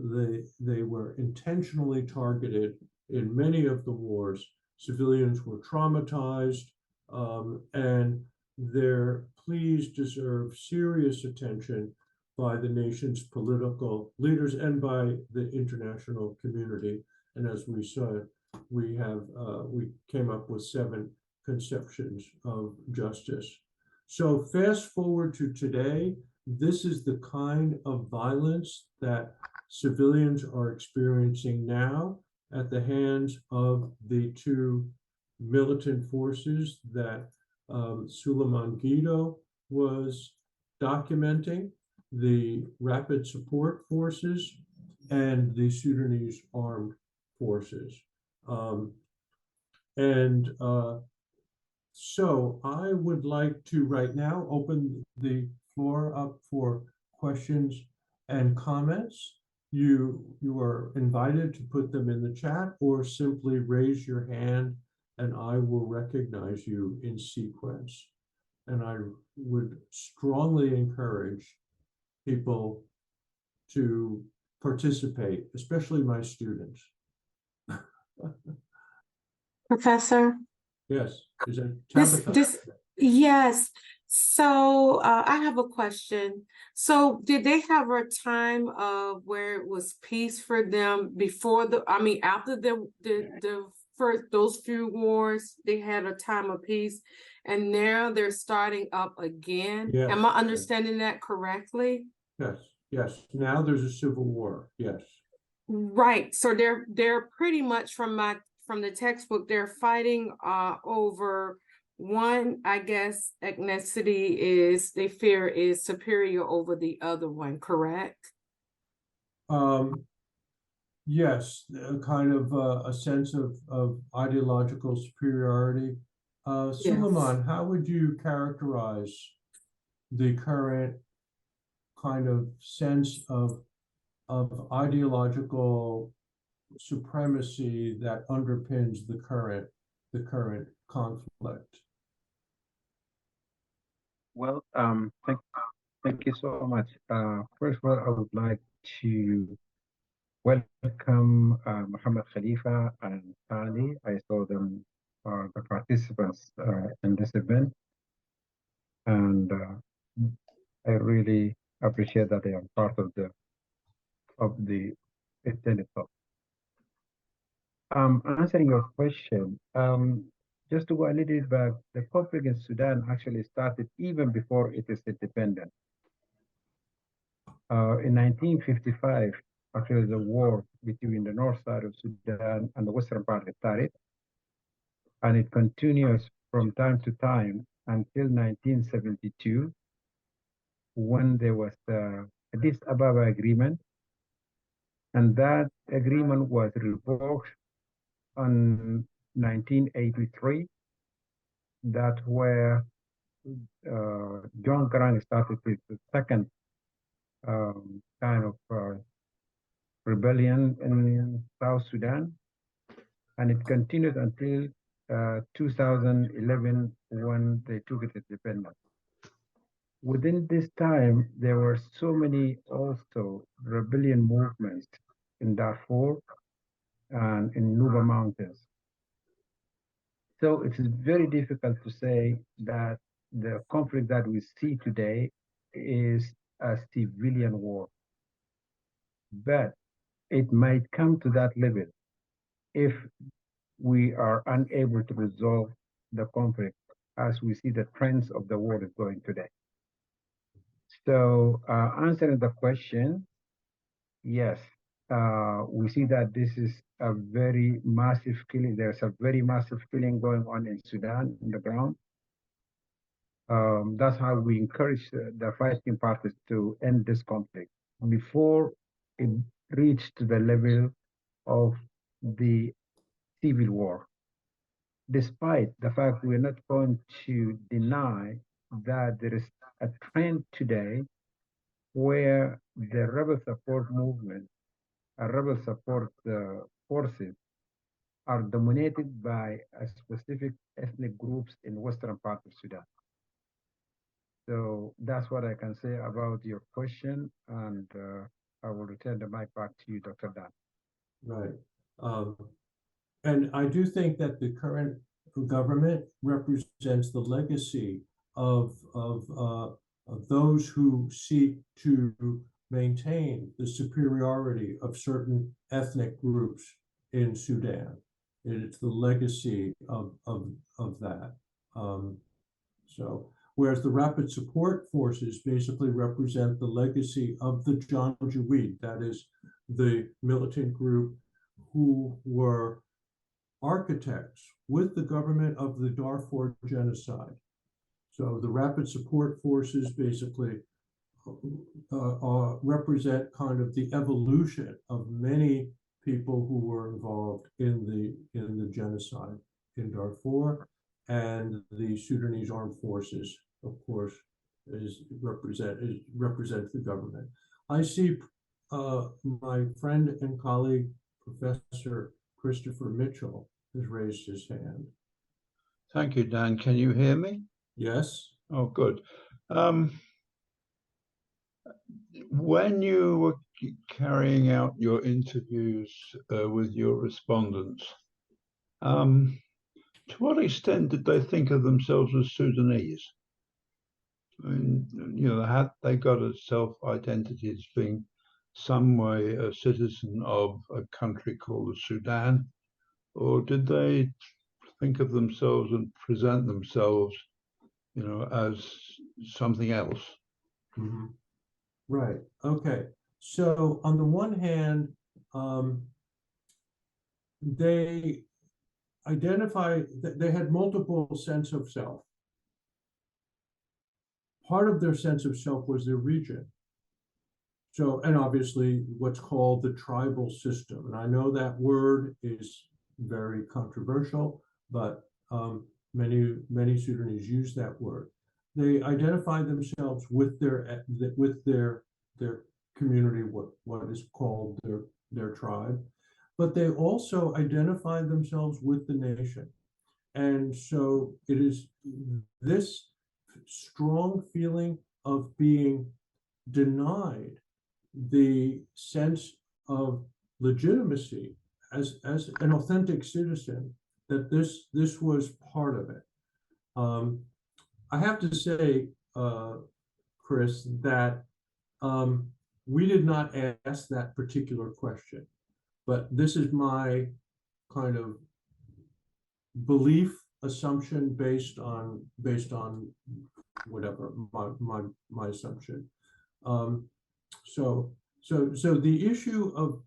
they were intentionally targeted in many of the wars. Civilians were traumatized, and their pleas deserve serious attention by the nation's political leaders and by the international community. And as we saw, we came up with 7 conceptions of justice. So fast forward to today, this is the kind of violence that civilians are experiencing now at the hands of the 2 militant forces that Suleiman Guido was documenting the rapid support forces and the Sudanese armed forces. And so I would like to right now open the floor up for questions and comments. You are invited to put them in the chat or simply raise your hand and I will recognize you in sequence. And I would strongly encourage people to participate, especially my students. Professor, Yes, is it this Tabitha? this yes. So I have a question. So did they have a time of where it was peace for them before after the first those few wars, they had a time of peace, and now they're starting up again? Yes. Am I understanding that correctly? Yes, yes. Now there's a civil war. Yes. Right. So they're pretty much from the textbook, they're fighting over one, I guess, ethnicity they fear is superior over the other one, correct? Yes, kind of a sense of ideological superiority. Yes. Suleiman, how would you characterize the current kind of sense of ideological supremacy that underpins the current conflict? Well, thank you so much. First of all, I would like to welcome Muhammad Khalifa and Ali. I saw them are the participants in this event, and I really appreciate that they are part of the event itself. Answering your question, just to go a little bit back, the conflict in Sudan actually started even before it is independent. In 1955, actually the war between the north side of Sudan and the western part started, and it continues from time to time until 1972, when there was the Addis Ababa Agreement, and that agreement was revoked on 1983. That's where John Garang started with the second kind of rebellion in South Sudan, and it continued until 2011 when they took its independence. Within this time, there were so many also rebellion movements in Darfur and in Nuba Mountains. So it is very difficult to say that the conflict that we see today is a civilian war. But it might come to that level if we are unable to resolve the conflict as we see the trends of the world is going today. So answering the question, yes, we see that this is a very massive killing. There's a very massive killing going on in Sudan on the ground. That's how we encourage the fighting parties to end this conflict before it reached the level of the civil war. Despite the fact we're not going to deny that there is a trend today where the rebel support movement, rebel support forces are dominated by a specific ethnic groups in western part of Sudan. So that's what I can say about your question, and I will return the mic back to you, Dr. Dan. Right. And I do think that the current government represents the legacy of those who seek to maintain the superiority of certain ethnic groups in Sudan. It's the legacy of that. So, whereas the rapid support forces basically represent the legacy of the Janjaweed, that is the militant group who were architects with the government of the Darfur genocide So the rapid support forces basically represent kind of the evolution of many people who were involved in the genocide in Darfur, and the Sudanese Armed Forces, of course, represent the government. I see my friend and colleague, Professor Christopher Mitchell, has raised his hand. Thank you, Dan. Can you hear me? Yes. Oh, good. When you were carrying out your interviews with your respondents, to what extent did they think of themselves as Sudanese? I mean, you know, they got a self-identity as being some way a citizen of a country called the Sudan, or did they think of themselves and present themselves, you know, as something else? Mm-hmm. Right. Okay. So on the one hand, they had multiple sense of self. Part of their sense of self was their region. So, and obviously what's called the tribal system. And I know that word is very controversial, but many Sudanese use that word. They identify themselves with their community, what is called their tribe, but they also identify themselves with the nation. And so it is this strong feeling of being denied the sense of legitimacy as an authentic citizen, that this was part of it. I have to say, Chris, that we did not ask that particular question, but this is my kind of belief assumption based on whatever my assumption. So the issue of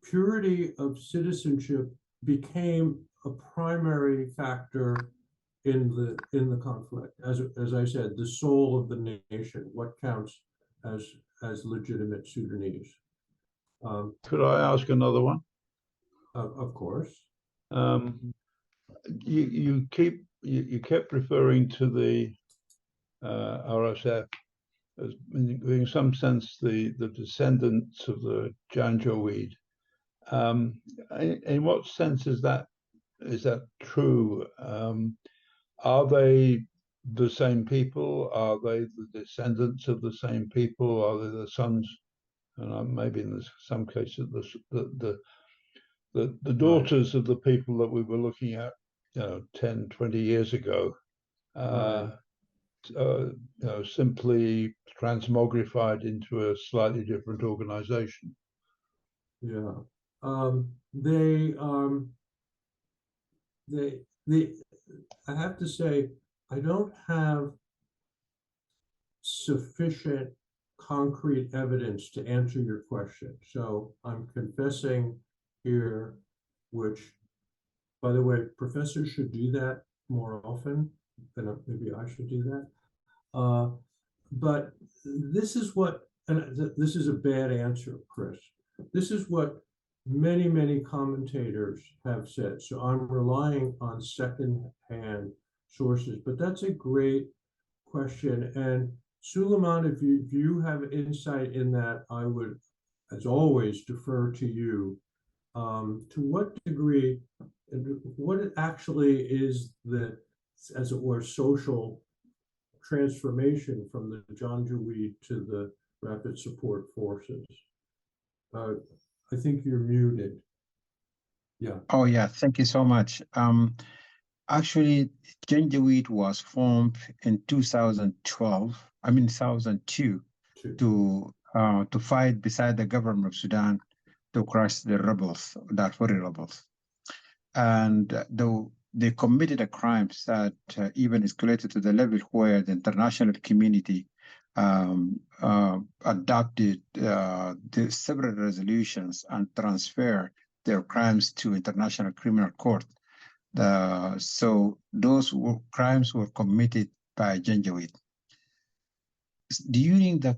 purity of citizenship became a primary factor in the conflict. As I said, the soul of the nation, what counts as legitimate Sudanese. Could I ask another one? Of course. You kept referring to the RSF as in some sense the descendants of the Janjaweed. In what sense is that true? Are they the same people? Are they the descendants of the same people? Are they the sons? And maybe in some cases the daughters of the people that we were looking at, 10, 20 years ago, simply transmogrified into a slightly different organization. Yeah. I have to say, I don't have sufficient concrete evidence to answer your question. So I'm confessing here, which, by the way, professors should do that more often, and maybe I should do that. But this is what, and this is a bad answer, Chris. This is what many commentators have said. So I'm relying on second-hand sources, but that's a great question. And Suleiman, if you have insight in that, I would, as always, defer to you. To what degree, what actually is the, as it were, social transformation from the Janjaweed to the rapid support forces? I think you're muted. Yeah. Oh, yeah. Thank you so much. Actually, Janjaweed was formed in 2012, 2002, to fight beside the government of Sudan to crush the rebels, Darfuri rebels. And they committed a crimes that even escalated to the level where the international community adopted the several resolutions and transferred their crimes to International Criminal Court. So those crimes were committed by Janjaweed. During the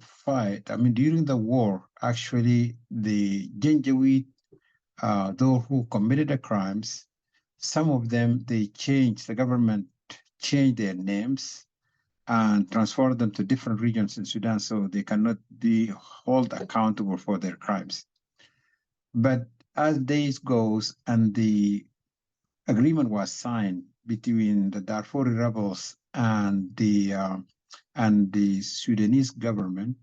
fight, I mean, during the war, actually, the Janjaweed, those who committed the crimes, some of them, the government changed their names and transferred them to different regions in Sudan, so they cannot be held accountable for their crimes. But as days goes and the agreement was signed between the Darfuri rebels and the Sudanese government,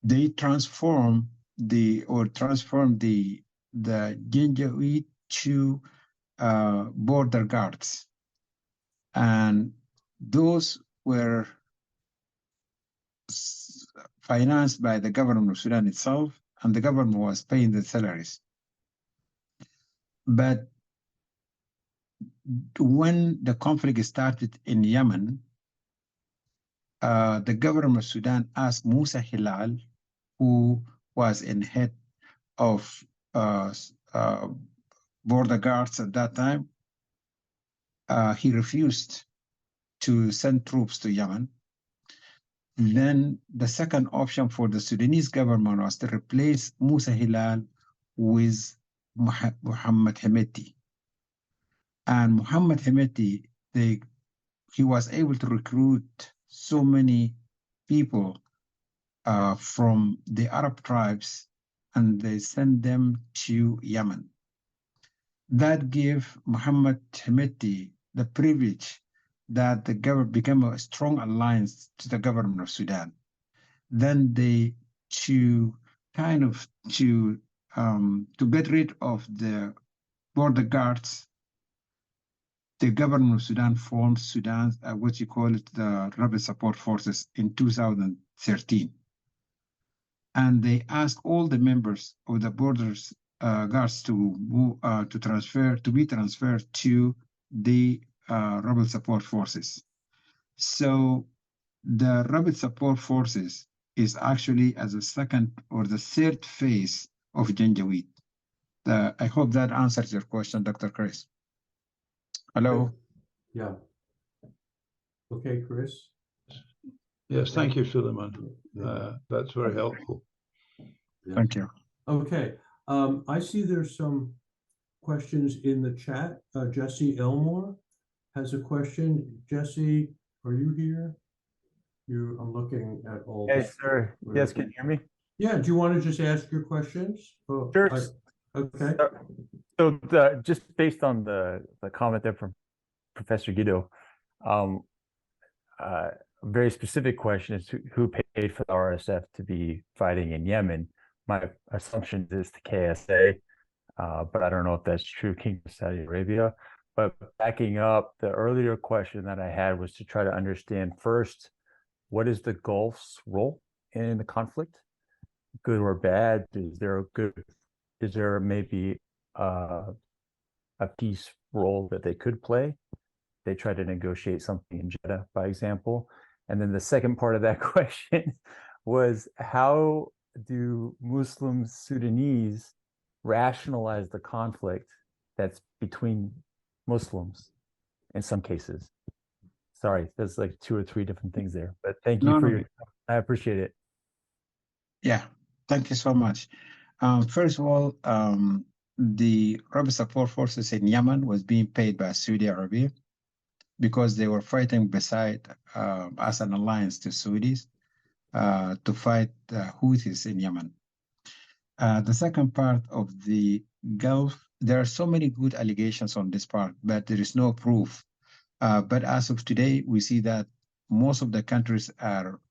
they transformed the Janjaweed to border guards, and those were financed by the government of Sudan itself, and the government was paying the salaries. But when the conflict started in Yemen, the government of Sudan asked Musa Hilal, who was in head of border guards at that time. He refused to send troops to Yemen. Then the second option for the Sudanese government was to replace Musa Hilal with Muhammad Hemeti. And Muhammad Hemeti, he was able to recruit so many people from the Arab tribes, and they sent them to Yemen. That gave Muhammad Hemeti the privilege that the government became a strong alliance to the government of Sudan. Then to get rid of the border guards, the government of Sudan formed Sudan's, what you call it, the Rebel Support Forces in 2013. And they asked all the members of the borders guards to be transferred to the Rebel Support Forces. So the Rebel Support Forces is actually as a second or the third phase of Janjaweed. I hope that answers your question, Dr. Chris. Hello? Yeah. Okay, Chris? Yes, thank you, Suleiman. That's very helpful. Yeah. Thank you. Okay, I see there's some questions in the chat. Jesse Elmore has a question. Jesse, are you here? I'm looking at all. Yes, sir. Yes, can you hear me? Yeah, do you want to just ask your questions? Oh, Sure. okay. So just based on the comment there from Professor Guido, a very specific question is who paid for the RSF to be fighting in Yemen? My assumption is the KSA, but I don't know if that's true, Kingdom of Saudi Arabia. But backing up, the earlier question that I had was to try to understand first, what is the Gulf's role in the conflict? Good or bad? Is there maybe a peace role that they could play? They try to negotiate something in Jeddah, by example. And then the second part of that question was, how do Muslim Sudanese rationalize the conflict that's between Muslims in some cases? Sorry, there's like 2 or 3 different things there, but thank you for I appreciate it. Yeah, thank you so much. First of all, the Rebel Support Forces in Yemen was being paid by Saudi Arabia because they were fighting beside as an alliance to Saudis to fight the Houthis in Yemen. The second part of the Gulf, there are so many good allegations on this part, but there is no proof. But as of today, we see that most of the countries are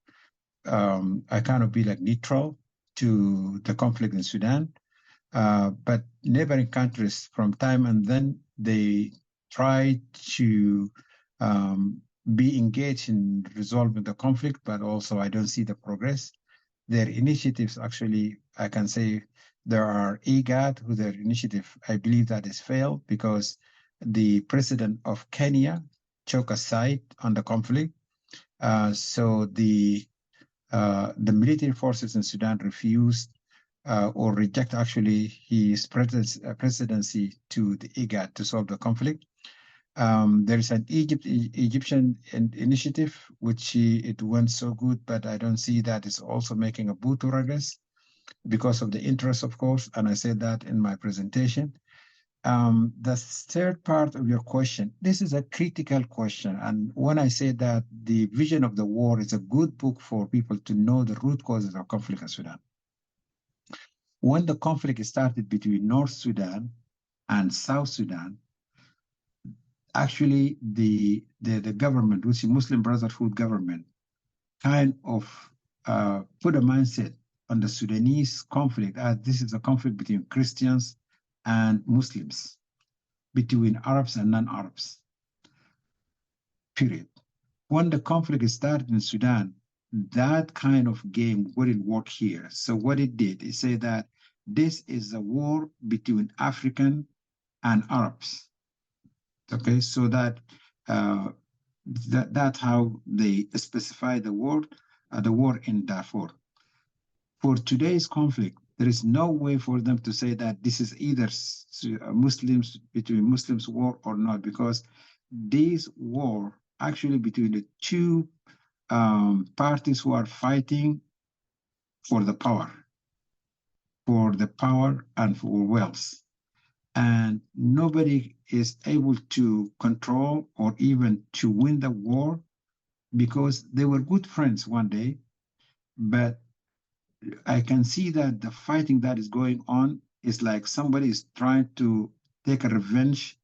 kind of be like neutral to the conflict in Sudan. But neighboring countries from time and then, they try to be engaged in resolving the conflict, but also I don't see the progress. Their initiatives, actually, I can say there are IGAD, who their initiative, I believe that is failed because the president of Kenya took a side on the conflict. So the military forces in Sudan refused or reject actually his presidency to the IGAD to solve the conflict. There is an Egyptian initiative, which it went so good, but I don't see that it's also making a boot to progress because of the interest, of course, and I said that in my presentation. The third part of your question, this is a critical question. And when I say that the Vision of the War is a good book for people to know the root causes of conflict in Sudan. When the conflict started between North Sudan and South Sudan, actually the government, which is Muslim Brotherhood government, kind of put a mindset on the Sudanese conflict as this is a conflict between Christians and Muslims, between Arabs and non-Arabs, period. When the conflict started in Sudan, that kind of game wouldn't work here. So what it did is say that this is a war between African and Arabs. Okay, so that's how they specify the war in Darfur. For today's conflict, there is no way for them to say that this is either Muslims between Muslims war or not, because this war actually between the two parties who are fighting for the power and for wealth. And nobody is able to control or even to win the war because they were good friends one day. But I can see that the fighting that is going on is like somebody is trying to take a revenge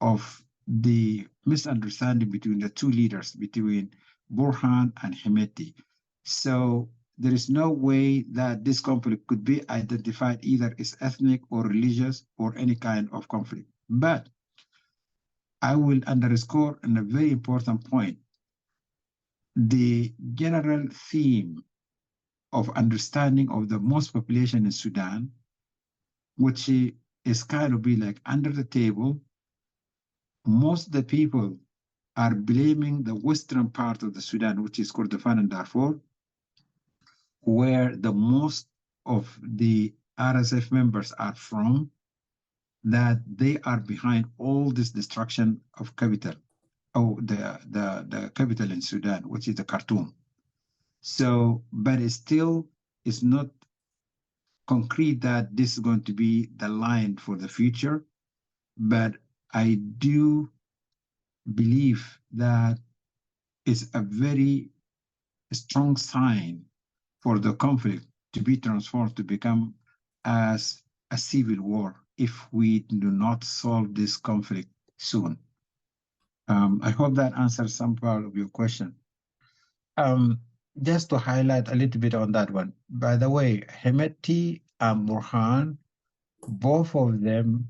of the misunderstanding between the two leaders, between Burhan and Hemeti. So there is no way that this conflict could be identified either as ethnic or religious or any kind of conflict. But I will underscore on a very important point. The general theme of understanding of the most population in Sudan, which is kind of be like under the table, most of the people are blaming the western part of the Sudan, which is Kordofan and Darfur, where the most of the RSF members are from, that they are behind all this destruction of capital, the capital in Sudan, which is the Khartoum. So, but it still is not concrete that this is going to be the line for the future. But I do believe that it's a very strong sign for the conflict to be transformed to become as a civil war if we do not solve this conflict soon. I hope that answers some part of your question. Just to highlight a little bit on that one. By the way, Hemeti and Burhan, both of them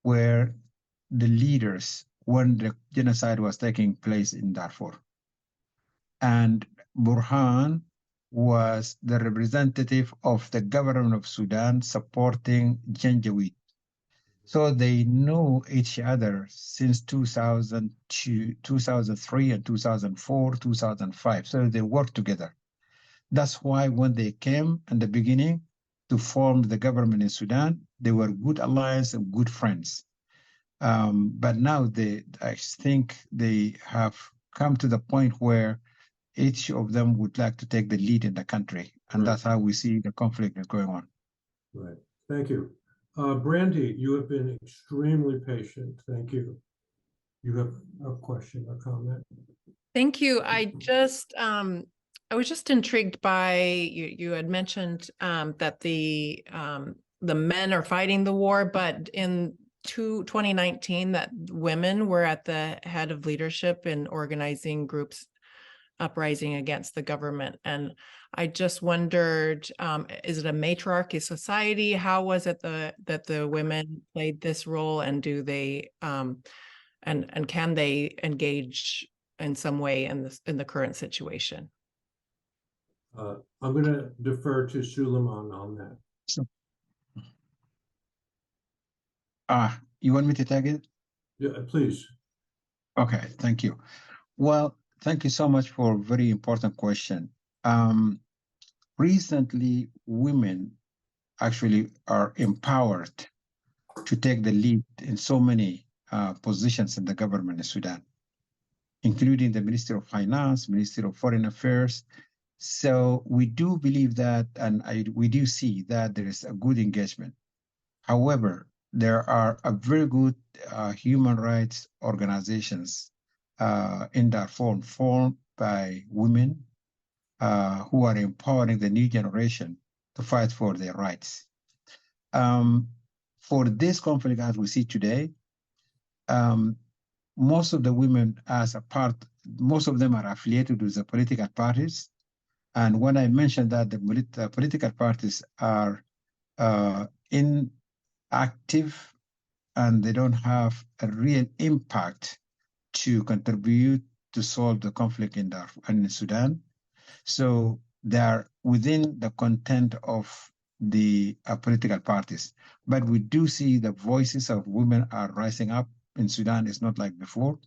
were the leaders when the genocide was taking place in Darfur. And Burhan was the representative of the government of Sudan supporting Janjaweed. So they knew each other since 2002, 2003 and 2004, 2005. So they worked together. That's why when they came in the beginning to form the government in Sudan, they were good allies and good friends. But now I think they have come to the point where each of them would like to take the lead in the country. And Right. that's how we see the conflict is going on. Right. Thank you. Brandy, you have been extremely patient. Thank you. You have a question or comment? Thank you. I was just intrigued by you had mentioned that the men are fighting the war, but in 2019 that women were at the head of leadership in organizing groups uprising against the government. And I just wondered, is it a matriarchy society? How was it that the women played this role, and do they and can they engage in some way in the current situation? I'm going to defer to Suleiman on that. You want me to take it? Yeah, please. Okay, thank you. Well, thank you so much for a very important question. Recently, women actually are empowered to take the lead in so many positions in the government in Sudan, including the Ministry of Finance, Ministry of Foreign Affairs. So we do believe that, and we do see that there is a good engagement. However, there are a very good human rights organizations in Darfur formed by women who are empowering the new generation to fight for their rights. For this conflict, as we see today, most of the women most of them are affiliated with the political parties. And when I mentioned that the political parties are inactive and they don't have a real impact to contribute to solve the conflict in Darfur and in Sudan. So they are within the content of the political parties. But we do see the voices of women are rising up in Sudan. It's not like before.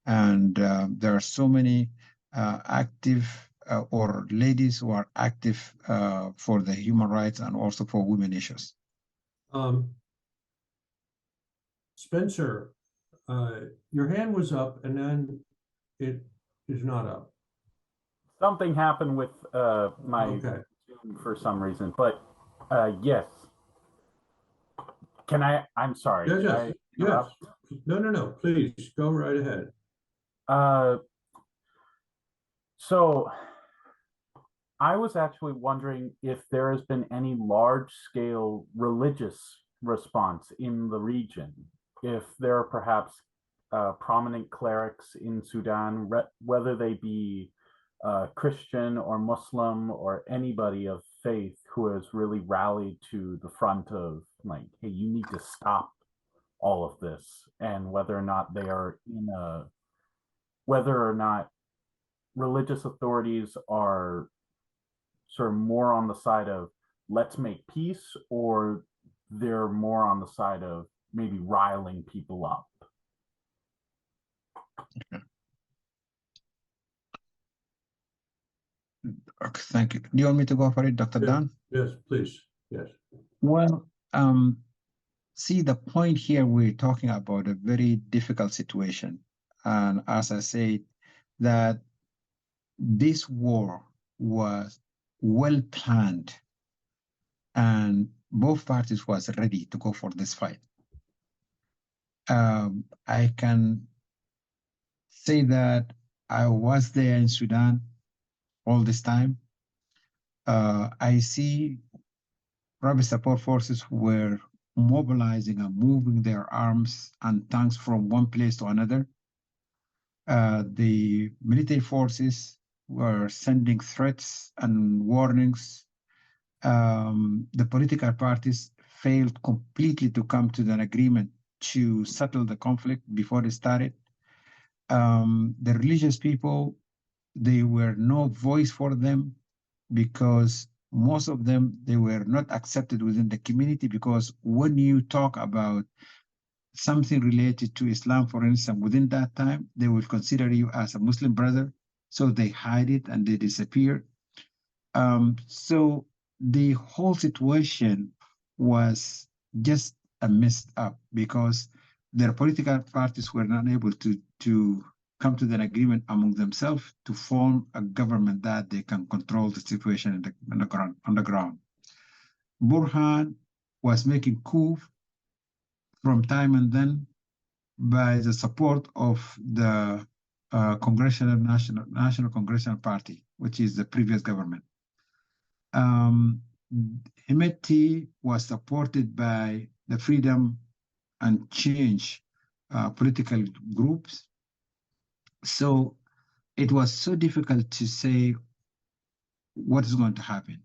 And there are so many active or ladies who are active for the human rights and also for women issues. Spencer, your hand was up and then it is not up. Something happened with my Okay. Zoom for some reason, but yes. Can I'm sorry. Yes. No. Please go right ahead. So I was actually wondering if there has been any large-scale religious response in the region, if there are perhaps prominent clerics in Sudan, whether they be Christian or Muslim or anybody of faith who has really rallied to the front of like, hey, you need to stop all of this, and whether or not they are whether or not religious authorities are sort of more on the side of let's make peace, or they're more on the side of maybe riling people up. Okay, thank you. Do you want me to go for it, Dr. Dan? Yes, please. Yes. Well, see, the point here, we're talking about a very difficult situation. And as I said, that this war was well planned and both parties was ready to go for this fight. I can say that I was there in Sudan all this time. I see rapid support forces were mobilizing and moving their arms and tanks from one place to another. The military forces were sending threats and warnings. The political parties failed completely to come to an agreement to settle the conflict before it started. The religious people, there were no voice for them because most of them, they were not accepted within the community, because when you talk about something related to Islam, for instance, within that time, they will consider you as a Muslim brother. So they hide it and they disappear. So the whole situation was just a messed up because their political parties were not able to come to an agreement among themselves to form a government that they can control the situation on the ground. Burhan was making coup from time and then by the support of the National Congressional Party, which is the previous government. Hemeti was supported by the Freedom and Change political groups. So it was so difficult to say what is going to happen.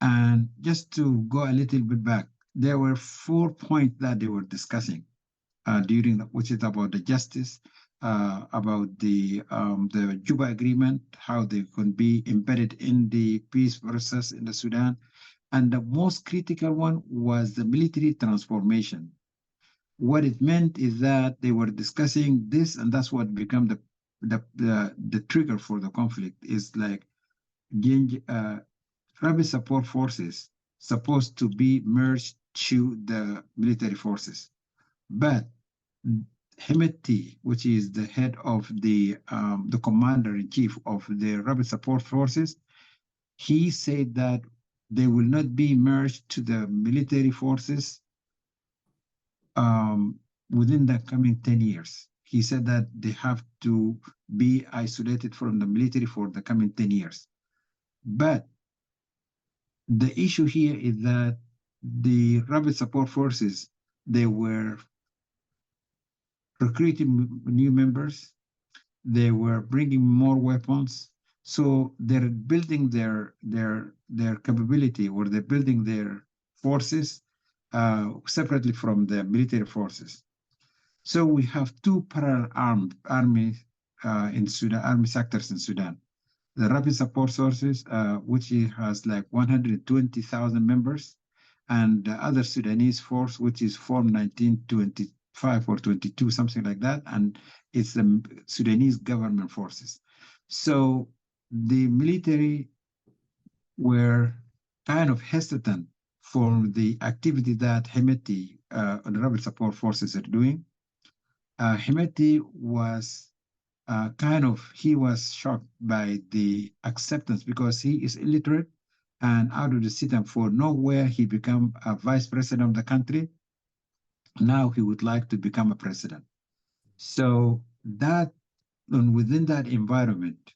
And just to go a little bit back, there were 4 points that they were discussing which is about the justice, about the Juba Agreement, how they can be embedded in the peace process in the Sudan. And the most critical one was the military transformation. What it meant is that they were discussing this, and that's what became the trigger for the conflict, is like rapid support forces supposed to be merged to the military forces. But Hemeti, which is the head of the commander-in-chief of the Rapid Support Forces, he said that they will not be merged to the military forces within the coming 10 years. He said that they have to be isolated from the military for the coming 10 years. But the issue here is that the Rapid Support Forces, they were recruiting new members, they were bringing more weapons, so they're building their capability, or they're building their forces separately from the military forces. So we have two parallel army in Sudan, army sectors in Sudan. The Rapid Support Forces, which has like 120,000 members, and the other Sudanese force, which is formed 1925 or 22, something like that, and it's the Sudanese government forces. So the military were kind of hesitant for the activity that Hemeti and the Rapid Support Forces are doing. Hemeti was he was shocked by the acceptance, because he is illiterate and out of the Sudan for nowhere he became a vice president of the country. Now he would like to become a president. So that, and within that environment,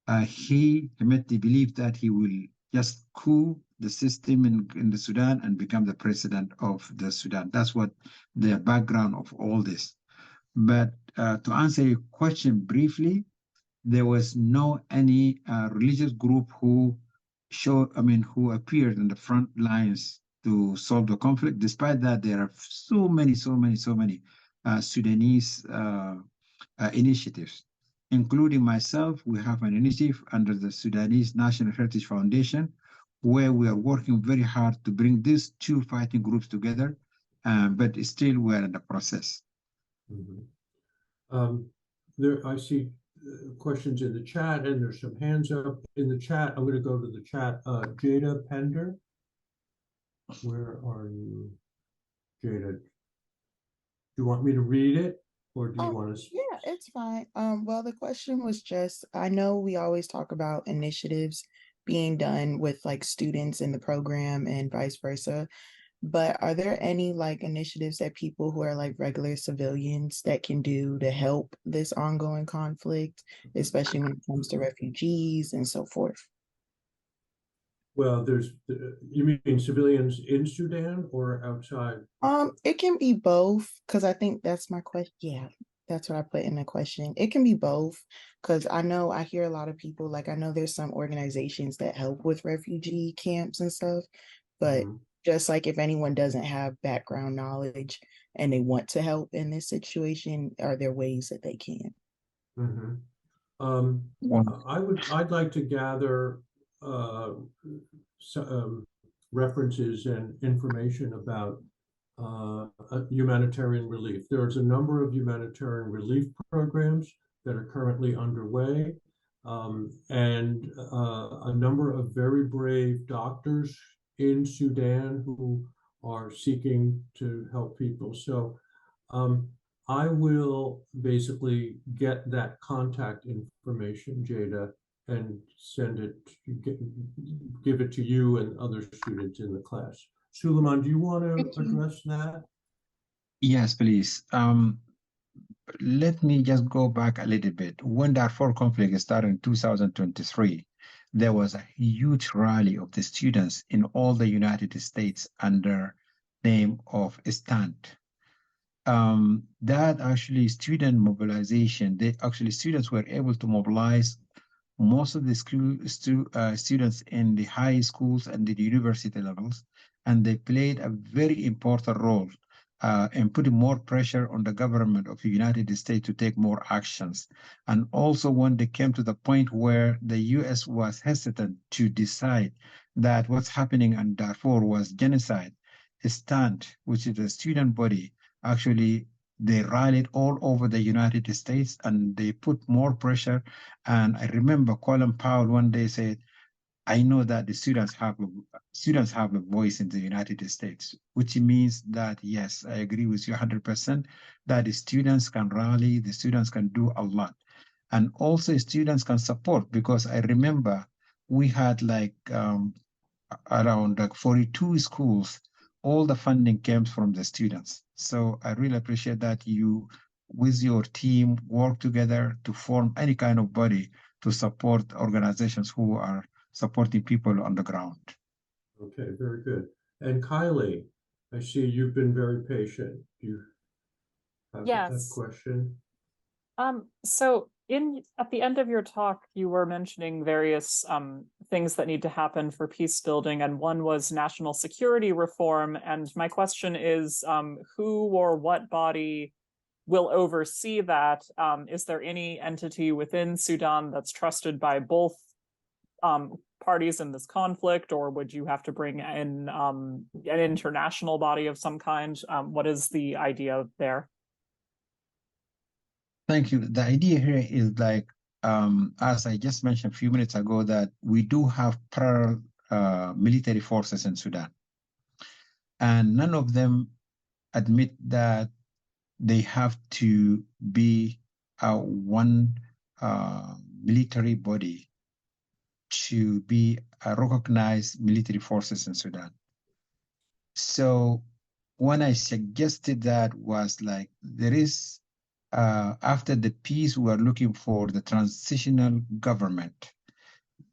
Hemeti believed that he will just coup the system in the Sudan and become the president of the Sudan. That's what the background of all this. But to answer your question briefly, there was no any religious group who appeared in the front lines to solve the conflict. Despite that, there are so many Sudanese initiatives, including myself. We have an initiative under the Sudanese National Heritage Foundation, where we are working very hard to bring these two fighting groups together, but still we're in the process. Mm-hmm. I see questions in the chat, and there's some hands up in the chat. I'm going to go to the chat. Jada Pender, where are you, Jada? Do you want me to read it, or do you want to? Yeah, it's fine. Well, the question was just, I know we always talk about initiatives being done with like students in the program and vice versa, but are there any like initiatives that people who are like regular civilians that can do to help this ongoing conflict, especially when it comes to refugees and so forth? Well, you mean civilians in Sudan or outside? It can be both, because I think that's my question. Yeah, that's what I put in the question. It can be both, because I hear a lot of people, like I know there's some organizations that help with refugee camps and stuff, but just like if anyone doesn't have background knowledge and they want to help in this situation, are there ways that they can? I'd like to gather references and information about humanitarian relief. There's a number of humanitarian relief programs that are currently underway, and a number of very brave doctors in Sudan who are seeking to help people. So I will basically get that contact information, Jada, and send it, give it to you and other students in the class. Suleiman, do you want to address that? Yes, please. Let me just go back a little bit. When the Darfur conflict started in 2023, there was a huge rally of the students in all the United States under name of Stand. That actually student mobilization, students were able to mobilize most of the students in the high schools and the university levels, and they played a very important role in putting more pressure on the government of the United States to take more actions. And also when they came to the point where the US was hesitant to decide that what's happening in Darfur was genocide, Stand, which is a student body, actually they rallied all over the United States and they put more pressure. And I remember Colin Powell one day said, I know that the students have a voice in the United States, which means that, yes, I agree with you 100% that the students can rally, the students can do a lot. And also students can support, because I remember we had like around like 42 schools, all the funding came from the students. So I really appreciate that you, with your team, work together to form any kind of body to support organizations who are supporting people on the ground. Okay, very good. And Kylie, I see you've been very patient. Do you have a Yes. question? So at the end of your talk, you were mentioning various things that need to happen for peace building, and one was national security reform. And my question is, who or what body will oversee that? Is there any entity within Sudan that's trusted by both parties in this conflict, or would you have to bring in an international body of some kind? What is the idea there? Thank you. The idea here is like, as I just mentioned a few minutes ago, that we do have parallel military forces in Sudan. And none of them admit that they have to be one military body to be recognized military forces in Sudan. So when I suggested that was like, there is, after the peace, we are looking for the transitional government.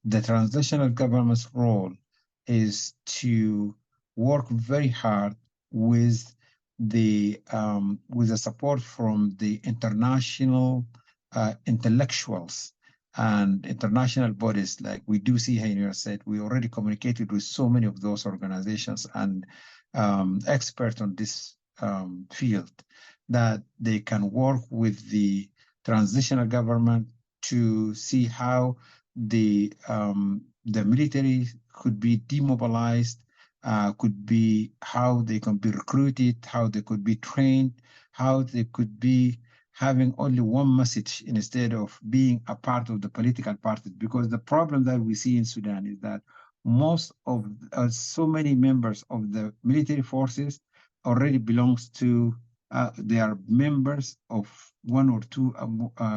The transitional government's role is to work very hard with the support from the international intellectuals and international bodies. Like we do see here in your said, we already communicated with so many of those organizations and experts on this field, that they can work with the transitional government to see how the military could be demobilized, could be how they can be recruited, how they could be trained, how they could be having only one message instead of being a part of the political parties. Because the problem that we see in Sudan is that most of so many members of the military forces already belongs to they are members of one or two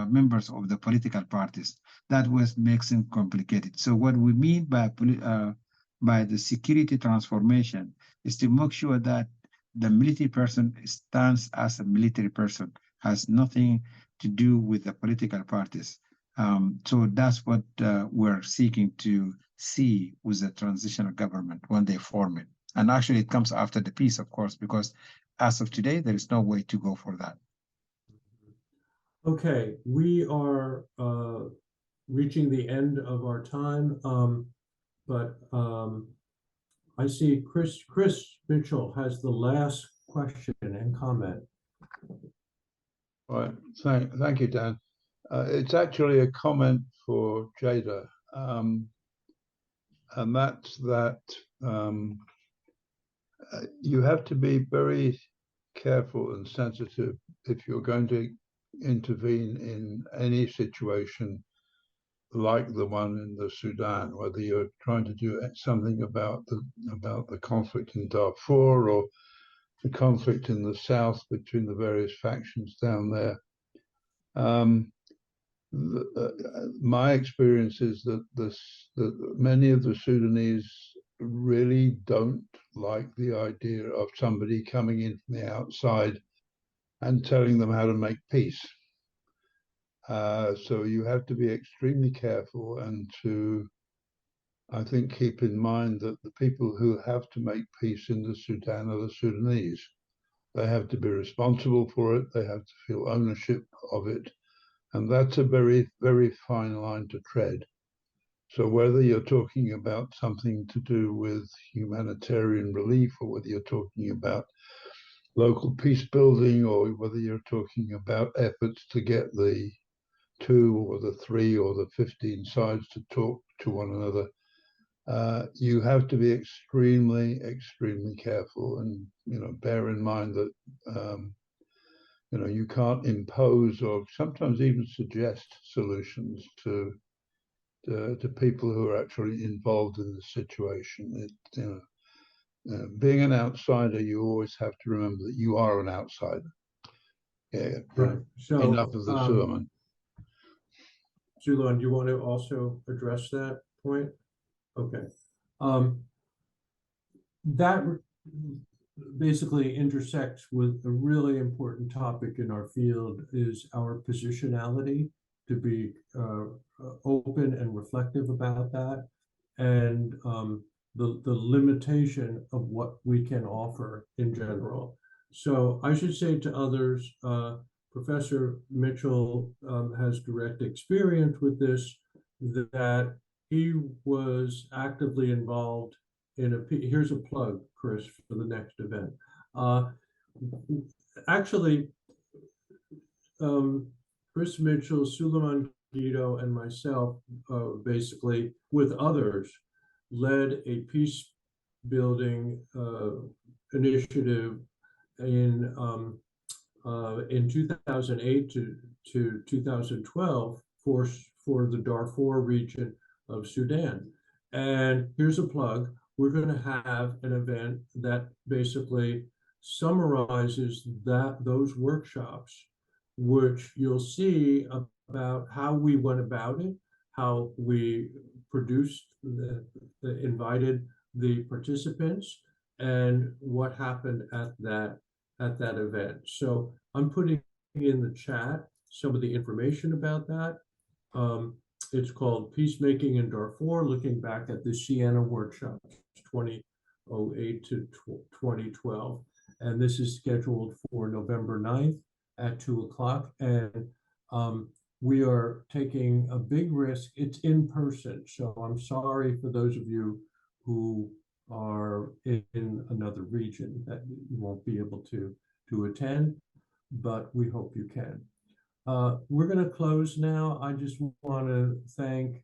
members of the political parties. That was makes it complicated. So what we mean by the security transformation is to make sure that the military person stands as a military person, has nothing to do with the political parties. So that's what we're seeking to see with the transitional government when they form it. And actually it comes after the peace, of course, because as of today, there is no way to go for that. Okay, we are reaching the end of our time, but I see Chris Mitchell has the last question and comment. Right, thank you, Dan. It's actually a comment for Jada, and that's that you have to be very careful and sensitive if you're going to intervene in any situation like the one in the Sudan, whether you're trying to do something about the conflict in Darfur or the conflict in the south between the various factions down there. My experience is that many of the Sudanese really don't like the idea of somebody coming in from the outside and telling them how to make peace. So you have to be extremely careful and to, I think, keep in mind that the people who have to make peace in the Sudan are the Sudanese. They have to be responsible for it. They have to feel ownership of it. And that's a very, very fine line to tread. So whether you're talking about something to do with humanitarian relief, or whether you're talking about local peace building, or whether you're talking about efforts to get the 2 or the 3 or the 15 sides to talk to one another, you have to be extremely, extremely careful, and bear in mind that you can't impose or sometimes even suggest solutions to to people who are actually involved in the situation. Being an outsider, you always have to remember that you are an outsider. Yeah, Right. So enough of the sermon. Sulan, do you want to also address that point? Okay. That basically intersects with a really important topic in our field is our positionality, to be open and reflective about that, and the limitation of what we can offer in general. So I should say to others, Professor Mitchell has direct experience with this, that he was actively involved in here's a plug, Chris, for the next event. Actually, Chris Mitchell, Suleiman Guido, and myself, basically with others, led a peace building initiative in 2008 to 2012 for the Darfur region of Sudan. And here's a plug. We're going to have an event that basically summarizes those workshops, which you'll see about how we went about it, how we produced, invited the participants, and what happened at that event. So I'm putting in the chat some of the information about that. It's called Peacemaking in Darfur, looking back at the Siena workshop, 2008 to 2012. And this is scheduled for November 9th at 2 o'clock. And we are taking a big risk. It's in person. So I'm sorry for those of you who are in another region that you won't be able to attend, but we hope you can. We're going to close now. I just want to thank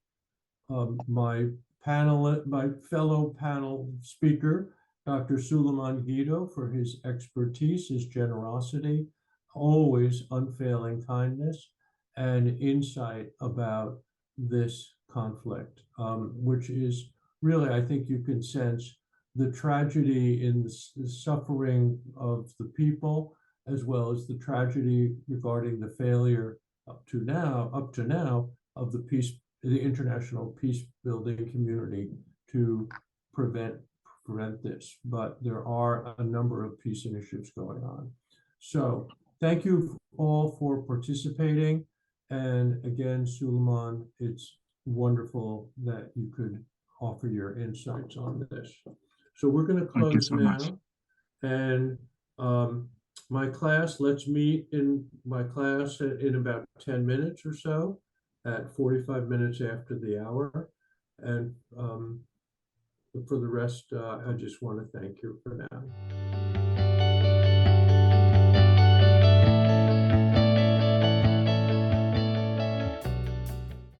my fellow panel speaker, Dr. Suleiman Guido, for his expertise, his generosity, always unfailing kindness, and insight about this conflict, which is really, I think you can sense the tragedy in the suffering of the people, as well as the tragedy regarding the failure up to now of the international peace building community to prevent this. But there are a number of peace initiatives going on. So thank you all for participating. And again, Suleiman, it's wonderful that you could offer your insights on this. So we're going to close now. And my class, let's meet in my class in about 10 minutes or so, at 45 minutes after the hour. And for the rest, I just want to thank you for now.